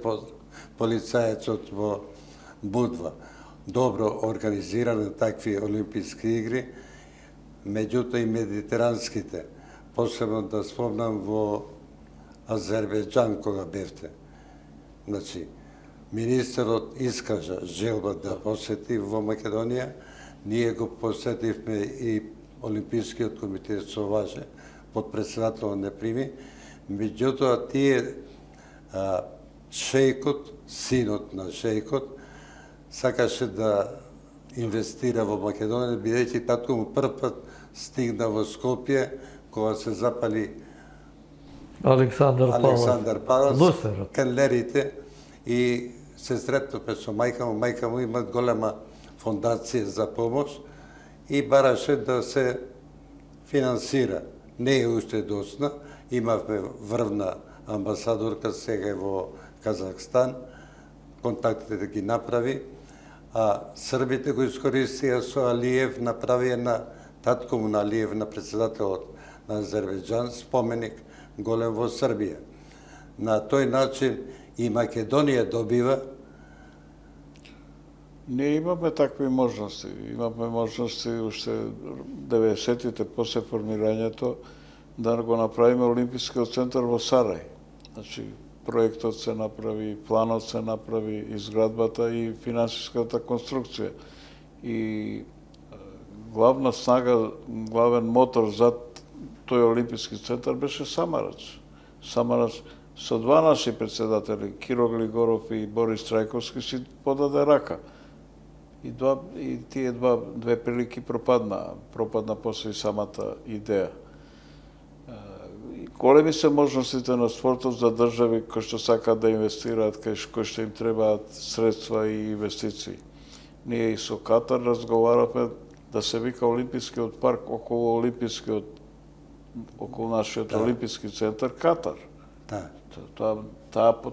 полицаецот во Будва. Добро организирани такви олимписки игри, меѓутоа и медитеранските. Посебно да спомнам во Азербејџан кога бевте. Значи, министерот искажа желба да посети во Македонија, ние го посетивме и Олимпискиот комитет со ваше под председател не прими, меѓутоа тие шејкот, синот на шејкот, сакаше да инвестира во Македонија, бидејќи татко му прв пат стигна во Скопје, кога се запали Александар Палац, Лусерот. канлерите и се сретнавме со мајка му. Мајка му има голема фондација за помош и бараше да се финансира. Не е уште досна, имавме врвна амбасадорка сега е во Казахстан, контактите да ги направи, а србите го искористија со Алиев, направија на татко му на Алиев, на председателот на Азербејџан, споменик голем во Србија. На тој начин и Македонија добива. Ние имаме такви можности. Имаме можности уште 90-тите после формирањето да го направиме Олимпискиот центар во Сарај. Значи, проектот се направи, планот се направи, изградбата и финансиската конструкција. И главна снага, главен мотор за тој Олимписки центар беше Самарач. Самарач со два наши председатели, Киро Глигоров и Борис Трајковски, си подаде рака. И тие две прилики пропадна после и самата идеја. Големи се можностите на спортот за држави кои што сакаат да инвестираат, кои што им требаат средства и инвестиции. Ние и со Катар разговаравме да се вика Олимпискиот парк околу нашиот Олимписки центар Катар. Да.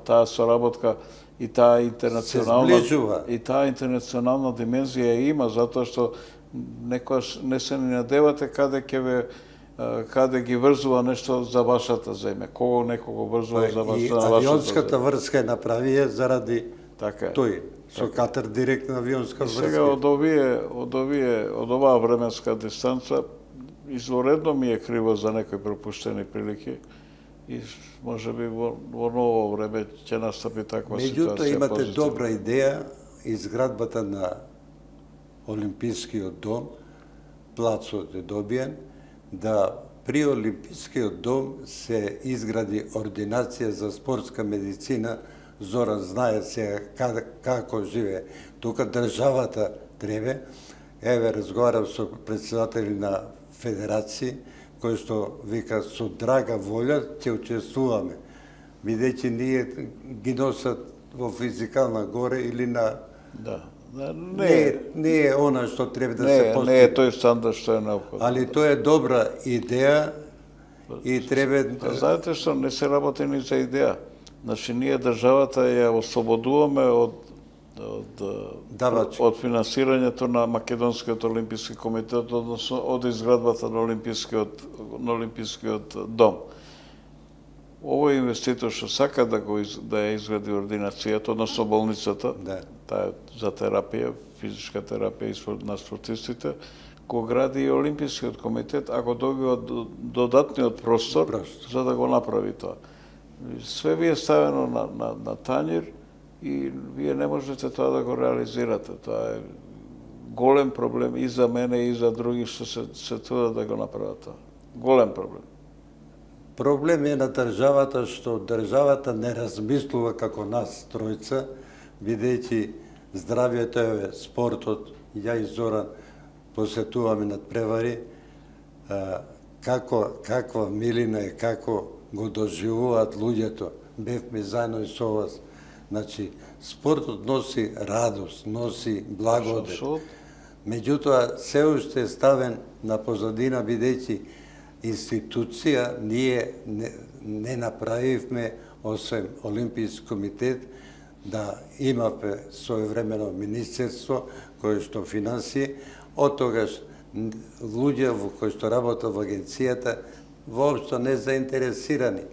Таа соработка и таа интернационална димензија има, затоа што некојаш не се ни надевате каде ги врзува нешто за вашата земја. Кого некого врзува за вашата земја. И авионската врска е направија заради тој. Со Катар директна авионска врска. Сега од оваа временска дистанца изворедно ми е криво за некои пропуштени прилики и можеби во ново време ќе настапи таква ситуација. Меѓутоа имате добра идеја, изградбата на Олимпискиот дом, плацот е добиен, да при Олимпискиот дом се изгради ординација за спортска медицина. Зоран знае сега како живее. Тука државата треба. Еве, разговарав со председатели на федерации, кои што вика со драга волја ќе учествуваме. Бидејќи ние ги носат во физикална горе или на... Да. Не е она што треба да се постигне. Не е тој стандард што е необходно. Али тоа е добра идеја и треба... Знаете што, не се работи ни за идеја. Значи, ние државата ја ослободуваме од финансирањето на Македонскиот олимписки комитет, односно од изградбата на Олимпискиот дом. Овој инвеститор што сака да ја изгради ординацијата, односно болницата, таа за терапија, физичка терапија на спортистите, го гради и Олимпискиот комитет, ако добива додатниот простор за да го направи тоа. Све ви е ставено на тањир и вие не можете тоа да го реализирате. Тоа е голем проблем и за мене и за други што се трудат да го направат тоа. Голем проблем. Проблем е на државата што државата не размислува како нас тројца, бидејќи здравјето е спортот, ја и Зоран посетуваме над превари, каква милина е, како го доживуваат луѓето. Бевме заедно и со вас. Значи, спортот носи радост, носи благодет. Меѓутоа, се уште е ставен на позадина, бидејќи институција ние не направивме, освен Олимписки комитет, да имаме своевремено министерство кое што финансија, од тогаш луѓе кои што работат во агенцијата воопшто не заинтересирани.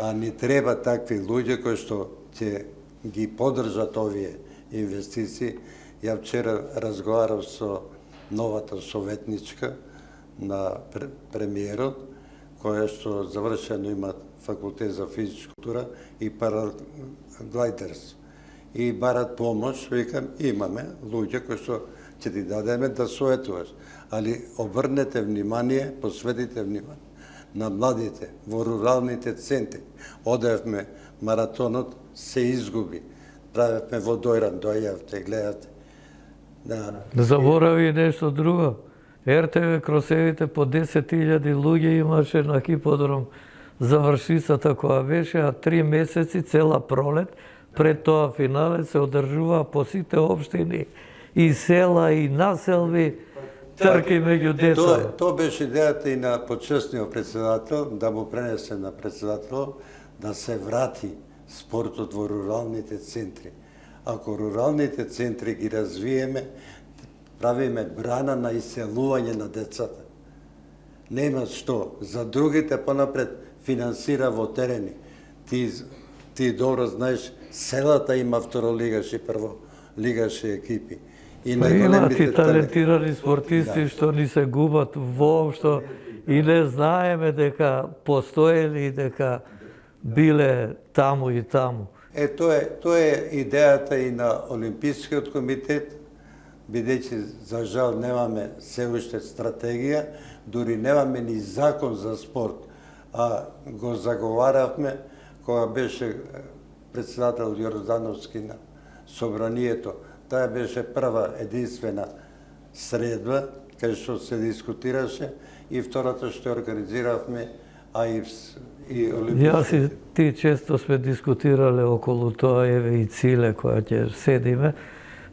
А ни треба такви луѓе кои што ќе ги поддржат овие инвестиции. Ја вчера разговарав со новата советничка на премиерот, која што завршено има факултет за физичка култура и параглайдерство. И барат помош, викам, имаме луѓе кои што ќе ти дадеме да советуваш. Али обрнете внимание, посветите внимание на младите во руралните центри. Одевме маратонот, се изгуби. Правевме во Дојран, дојавте, гледате. Заборави нешто друго. РТВ Кросевите по 10.000 луѓе имаше на хиподром завршицата која беше, а 3 месеци цела пролет пред тоа финале се одржува по сите општини и села и населби трки меѓу деца. Тоа беше идејата и на почесниот председател, да му пренесе на председател да се врати спортот во руралните центри. Ако руралните центри ги развиеме, правиме брана на иселување на децата. Нема што. За другите понапред финансира во терени. Ти добро знаеш, селата има второлигаши, прволигаши екипи. Има ти талентирани спортисти што ни се губат воопшто и не знаеме дека постоели и дека биле таму и таму. Тоа е идејата и на Олимпискиот комитет, бидејќи за жал немаме се уште стратегија, дури немаме ни закон за спорт, а го заговаравме кога беше председател Јордановски на собранието. Таа беше прва единствена средба кај што се дискутираше и втората што организиравме, а и Олимписки. Јас и ти често сме дискутирале околу тоа, еве и Циле која ќе седиме.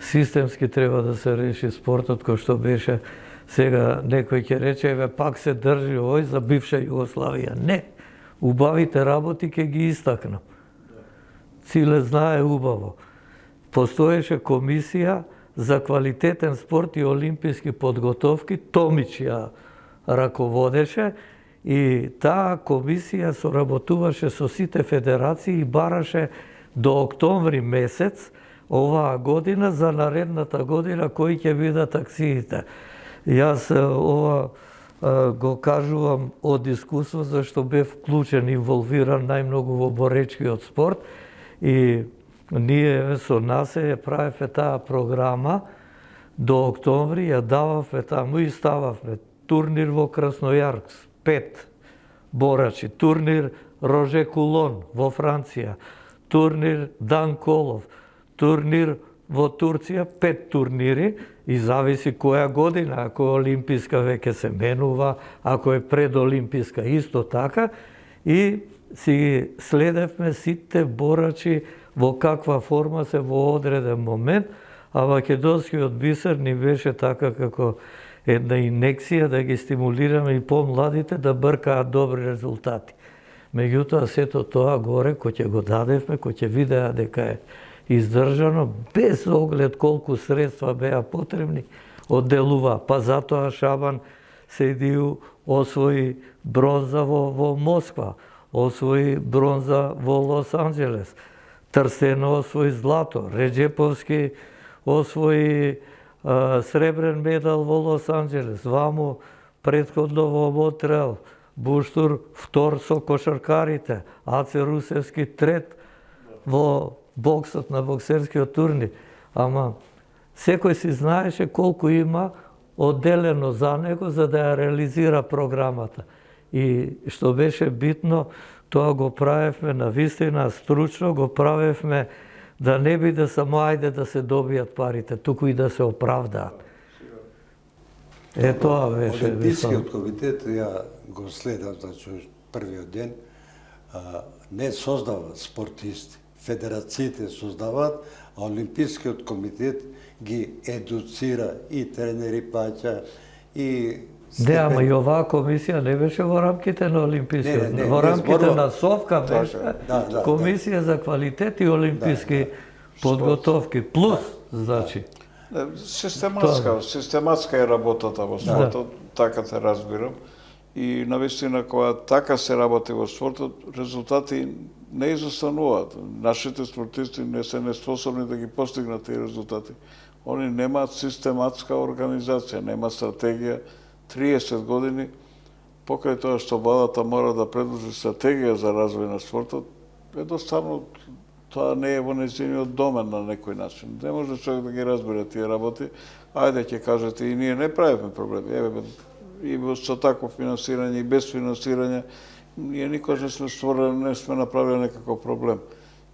Системски треба да се реши спортот кој што беше. Сега некој ќе рече, еве пак се држи овој за бивша Југославија. Не, убавите работи ќе ги истакнам. Циле знае убаво. Постоеше комисија за квалитетен спорт и олимписки подготовки, Томич ја раководеше и таа комисија соработуваше со сите федерации и бараше до октомври месец оваа година за наредната година кои ќе бидат акциите. Јас ова го кажувам од искуство, зашто бев вклучен, инволвиран најмногу во боречкиот спорт и ние со нас ја правевме таа програма до октомври, ја дававме таму и стававме турнир во Краснојарск, 5 борачи, турнир Роже Кулон во Франција, турнир Дан Колов, турнир во Турција, 5 турнири и зависи која година, ако е олимписка веќе се менува, ако е предолимписка исто така и си следевме сите борачи во каква форма се во одреден момент, а македонскиот бисер ни беше така како една инекција да ги стимулираме и помладите да бркаат добри резултати. Меѓутоа, сето тоа горе, кој ќе го дадевме, кој ќе видеа дека е издржано, без оглед колку средства беа потребни, одделува. Па затоа Шабан Седију освои бронза во Москва, освои бронза во Лос Анџелес, Трстено освои злато, Реджеповски освои сребрен медал во Лос Анџелес, ваму претходно во Монтреал, Буштур втор со кошаркарите, Аце Русевски трет во боксот на боксерскиот турнир. Ама секој си знаеше колку има одделено за него за да ја реализира програмата. И што беше битно, тоа го правевме на вистина стручно, го правевме да не биде само ајде да се добијат парите, туку и да се оправдаат. Тоа беше. Олимпискиот комитет, ја го следам, значи, првиот ден, не создава спортисти. Федерациите создаваат, а Олимпискиот комитет ги едуцира и тренери паќа, и ама и оваа комисија не беше во рамките на Олимпискиот. Во рамките на Совка беше комисија за квалитет и олимписки подготовки. Плюс, значи. Систематска е работата во спортот, така те разбирам. И навистина кога така се работи во спортот, резултати не изостануваат. Нашите спортисти не се неспособни да ги постигнат тие резултати. Они немаат систематска организација, нема стратегија. 30 години, покрај тоа што владата мора да предложи стратегија за развој на спортот, едноставно тоа не е во нејзиниот домен на некој начин. Не може човек да ги разбере тие работи. Ајде ќе кажете и ние не правиме проблеми. Еве и со такво финансирање и без финансирање ние никош не сме створили, не сме направили некаков проблем.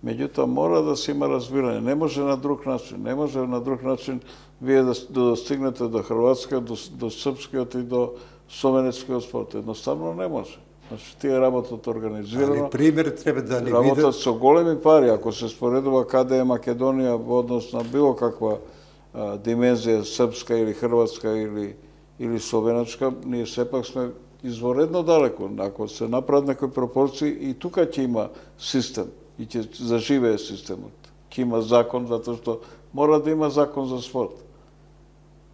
Меѓутоа мора да се има разбирање. Не може на друг начин. Не може на друг начин вие да достигнете до хрватскиот, до српскиот и до словенецкиот спорт. Едноставно не може. Значи, тие работат организирано. Али пример треба да ни работат видат со големи пари. Ако се споредува каде е Македонија во однос на било каква димензија српска или хрватска или словенечка, ние сепак сме изворедно далеко. Ако се направат некои пропорции, и тука ќе има систем и ќе заживее системот. Ќе има закон, затоа што мора да има закон за спорт.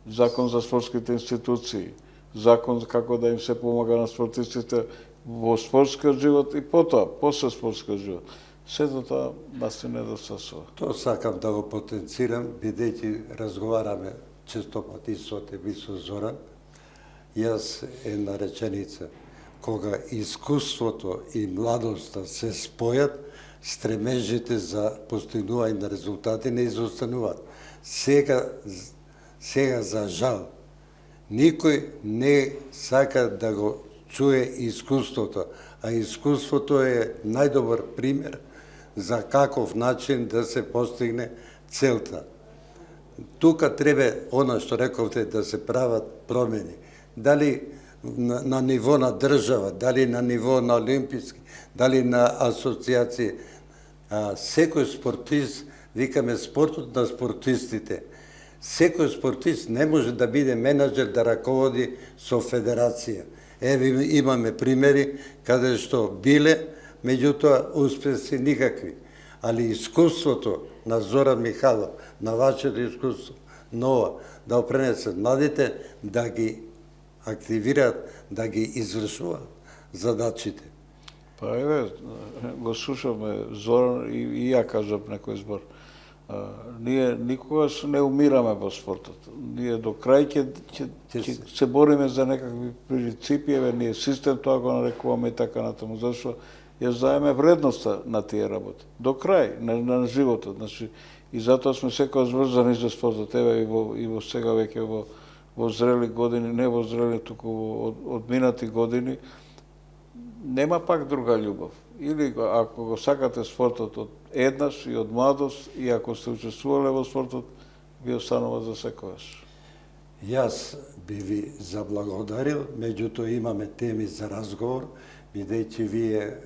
Закон за спортските институции, закон како да им се помага на спортистите во спортскиот живот и потоа, после спортскиот живот. Сето тоа нас се недостасува. Тоа сакам да го потенцирам, бидејќи разговараме често пати со тебе и со Зоран. Јас една реченица, кога искуството и младоста се спојат, стремежите за постигнување на резултати не изостануваат. Сега за жал, никој не сака да го чуе искуството, а искуството е најдобар пример за каков начин да се постигне целта. Тука треба, она што рековте, да се прават промени. Дали на ниво на држава, дали на ниво на олимписки, дали на асоцијации. Секој спортист, викаме спортот на спортистите. Секој спортист не може да биде менаџер, да раководи со федерација. Еве имаме примери каде што биле, меѓутоа успеси никакви. Али искуството на Зоран Михайлов, на вашето искуство, нова, да опренесат младите, да ги активираат, да ги извршуваат задачите. Па еве, го слушаме Зоран и ја кажав некој збор. Ние никогаш не умираме во спортот. Ние до крај ќе се бориме за некакви принципи, еве ние систем тоа го нарекуваме и така натаму, зашто ја знаеме вредноста на тие работи. До крај на животот, значи и затоа сме секогаш врзани за спортот, еве и во сега веќе во зрели години, не во зрели, туку од минати години, нема пак друга љубов. Или ако го сакате спортот од еднаш и од младост, и ако сте учествувале во спортот, ви останува за секогаш. Јас би ви заблагодарил, меѓутоа имаме теми за разговор, бидејќи вие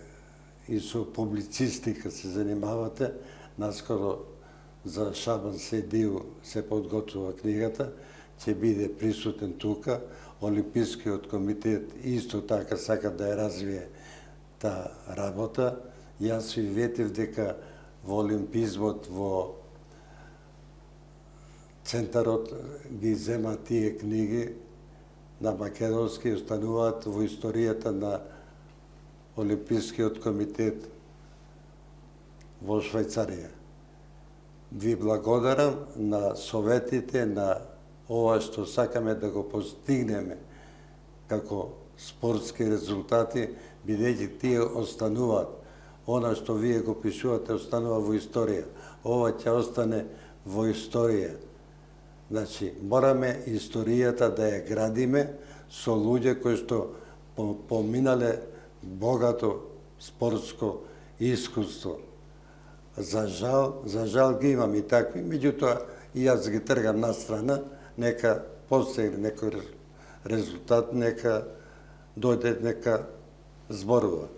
и со публицистика се занимавате. Наскоро за Шабан Седиу се подготвува книгата, ќе биде присутен тука. Олимпискиот комитет исто така сака да ја развие таа работа. Јас ви ветив дека во олимпизмот, во центарот ги зема тие книги на македонски и остануваат во историјата на Олимпискиот комитет во Швајцарија. ви благодарам на советите, на ова што сакаме да го постигнеме како спортски резултати, бидејќи тие остануваат. Она што вие го пишувате останува во историја. Ова ќе остане во историја. Значи, мораме историјата да ја градиме со луѓе кои што поминале богато спортско искуство. За жал ги имам и такви, меѓутоа и јас ги тргам на страна, нека постигне некој резултат, нека дојде, нека зборува.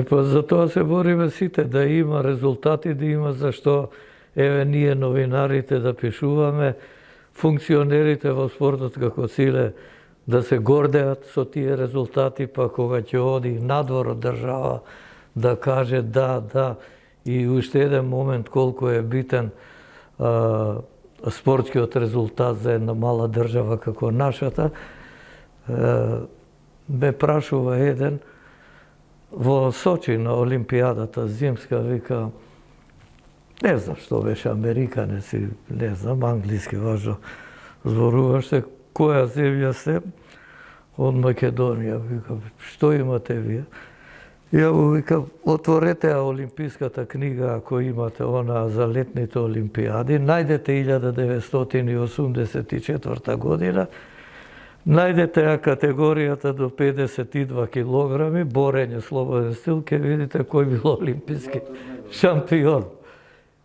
Па за тоа се бориме сите, да има резултати, да има зашто еве ние новинарите да пишуваме, функционерите во спортот како циле да се гордеат со тие резултати, па кога ќе оди надвор од држава да каже да, и уште еден момент колку е битен спортскиот резултат за една мала држава како нашата. Ме прашува еден во Сочи на Олимпијадата зимска, вика, не знам што беше, американец и не знам, англиски важно зборуваше, која земја сте? Од Македонија, вика, што имате вие? Ја му викам, отворете ја олимписката книга, ако имате она за летните олимпијади, најдете 1984 година, најдете ја категоријата до 52 килограми, борење, слободен стил, ќе видите кој бил олимписки шампион.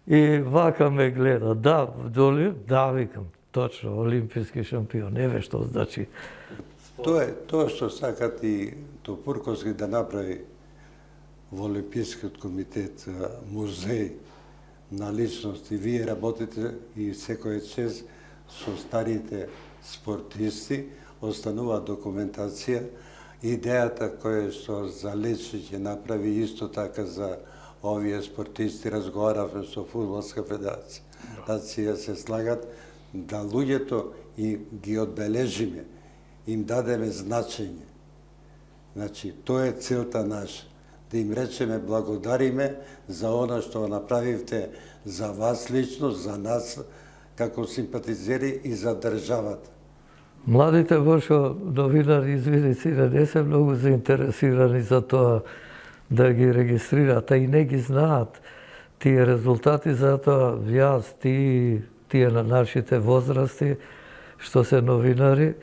И вака ме гледа, да, викам, точно, олимписки шампион, еве што значи. Тоа што сакат и Топурковски да направи во Олимпискиот комитет музеј на личности. Вие работите и секој чест со старите спортисти, останува документација. Идејата која што за Лечи ќе направи исто така за овие спортисти, разговаравме со Фудбалска федерација, се слагат да луѓето и ги одбележиме, им дадеме значење. Значи, тоа е целта наша, да им речеме благодариме за она што направивте за вас лично, за нас како симпатизери и за државата. Младите Бошо новинари, извини си, не се многу заинтересирани за тоа да ги регистрираат, а и не ги знаат тие резултати, затоа јас, тие на нашите возрасти, што се новинари,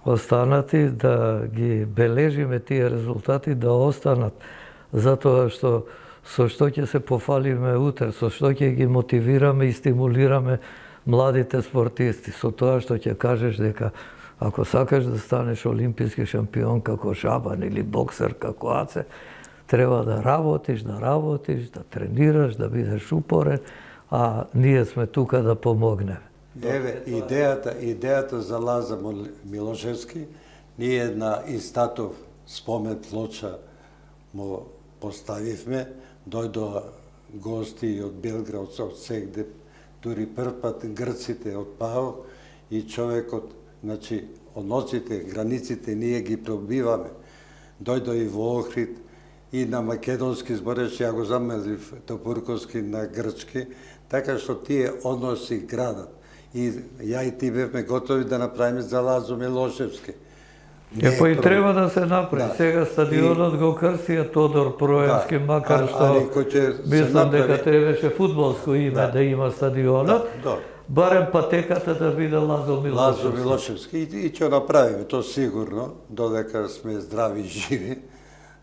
останати да ги бележиме тие резултати, да останат, затоа што со што ќе се пофалиме утре, со што ќе ги мотивираме и стимулираме младите спортисти, со тоа што ќе кажеш дека ако сакаш да станеш олимписки шампион како Шабан или боксер како Аце, треба да работиш, да тренираш, да бидеш упорен, а ние сме тука да помогнеме. Еве, идејата за Лазар Милошевски, ние една Истатов спомен плоча му поставивме, дојдоа гости од Белград, од сегде, дури прв пат грците од ПАО и човекот, значи, односите, границите ние ги пробиваме. Дојдоа и во Охрид, и на македонски збореше, ја го замелив Топурковски на грчки, така што тие односи градат. И ја и ти бевме готови да направиме за Лазо Милошевски. Па и треба да се направи. Да. Сега стадионот го крстија Тодор Проевски, макар што мислам дека требаше фудбалско име да има стадионот. Барем патеката да биде Лазо Милошевски. Лазо Милошевски. И ќе направиме, то сигурно, додека сме здрави и живи,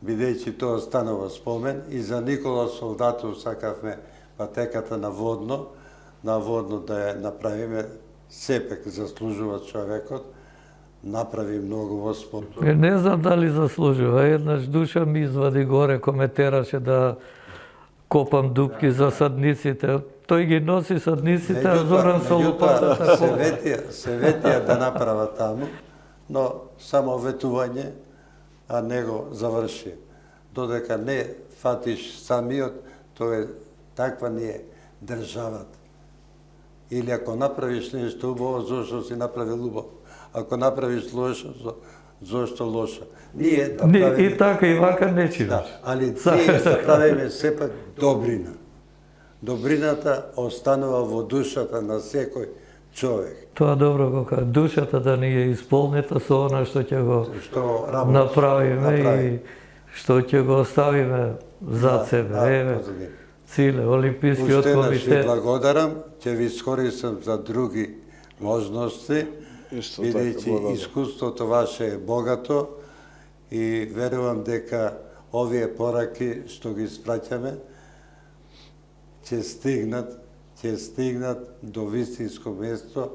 бидејќи тоа станува спомен. И за Никола Солдатов сакавме патеката на водно да ја направиме, сепак заслужува човекот, направи многу во спортот. Не знам дали заслужува. Еднаш Душа ми извади горе, коментераше да копам дупки за садниците. Тој ги носи садниците, а Зоран со лопатата. Се ветија да направа таму, но само ветување, а не го заврши. Додека не фатиш самиот, тоа е таква не е државата. Или ако направиш нешто убаво, зошто си направил убаво. Ако направиш лошо, зошто лошо. Ние да правиме... И така и вака не чинаш. Да, али ние да правиме сепак добрина. Добрината останува во душата на секој човек. Тоа добро го кажа. Душата да ни е исполнета со она што ќе го Што направиме и што ќе го оставиме зад себе. Еве, позади. Циле, Олимпискиот Уште еднаш ви комитет. благодарам, ќе ви искористам за други можности, Исто така, бидејќи благодарам. искуството ваше е богато и верувам дека овие пораки што ги испраќаме ќе стигнат до вистинско место.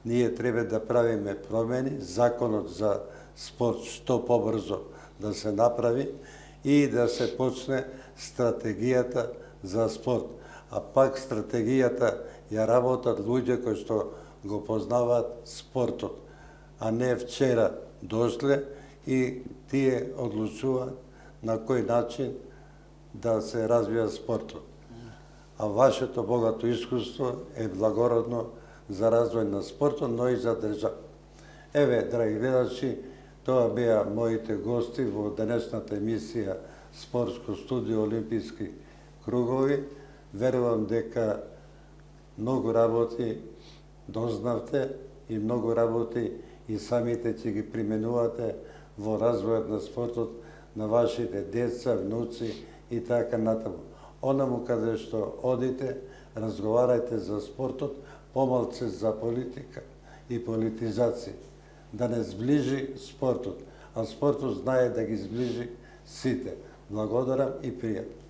Ние треба да правиме промени, законот за спорт што побрзо да се направи и да се почне стратегијата за спорт. А пак стратегијата ја работат луѓе кои што го познаваат спортот, а не вчера дошле и тие одлучуваат на кој начин да се развива спортот. А вашето богато искуство е благородно за развој на спортот, но и за држава. Еве, драги гледачи, тоа беа моите гости во денешната емисија Спортско студио Олимписки кругови. Верувам дека многу работи дознавте и многу работи и самите ќе ги применувате во развојот на спортот на вашите деца, внуци и така натаму. Онаму каде што одите, разговарајте за спортот, помалце за политика и политизација. Да не сближи спортот, а спортот знае да ги сближи сите. Благодарам и пријатно.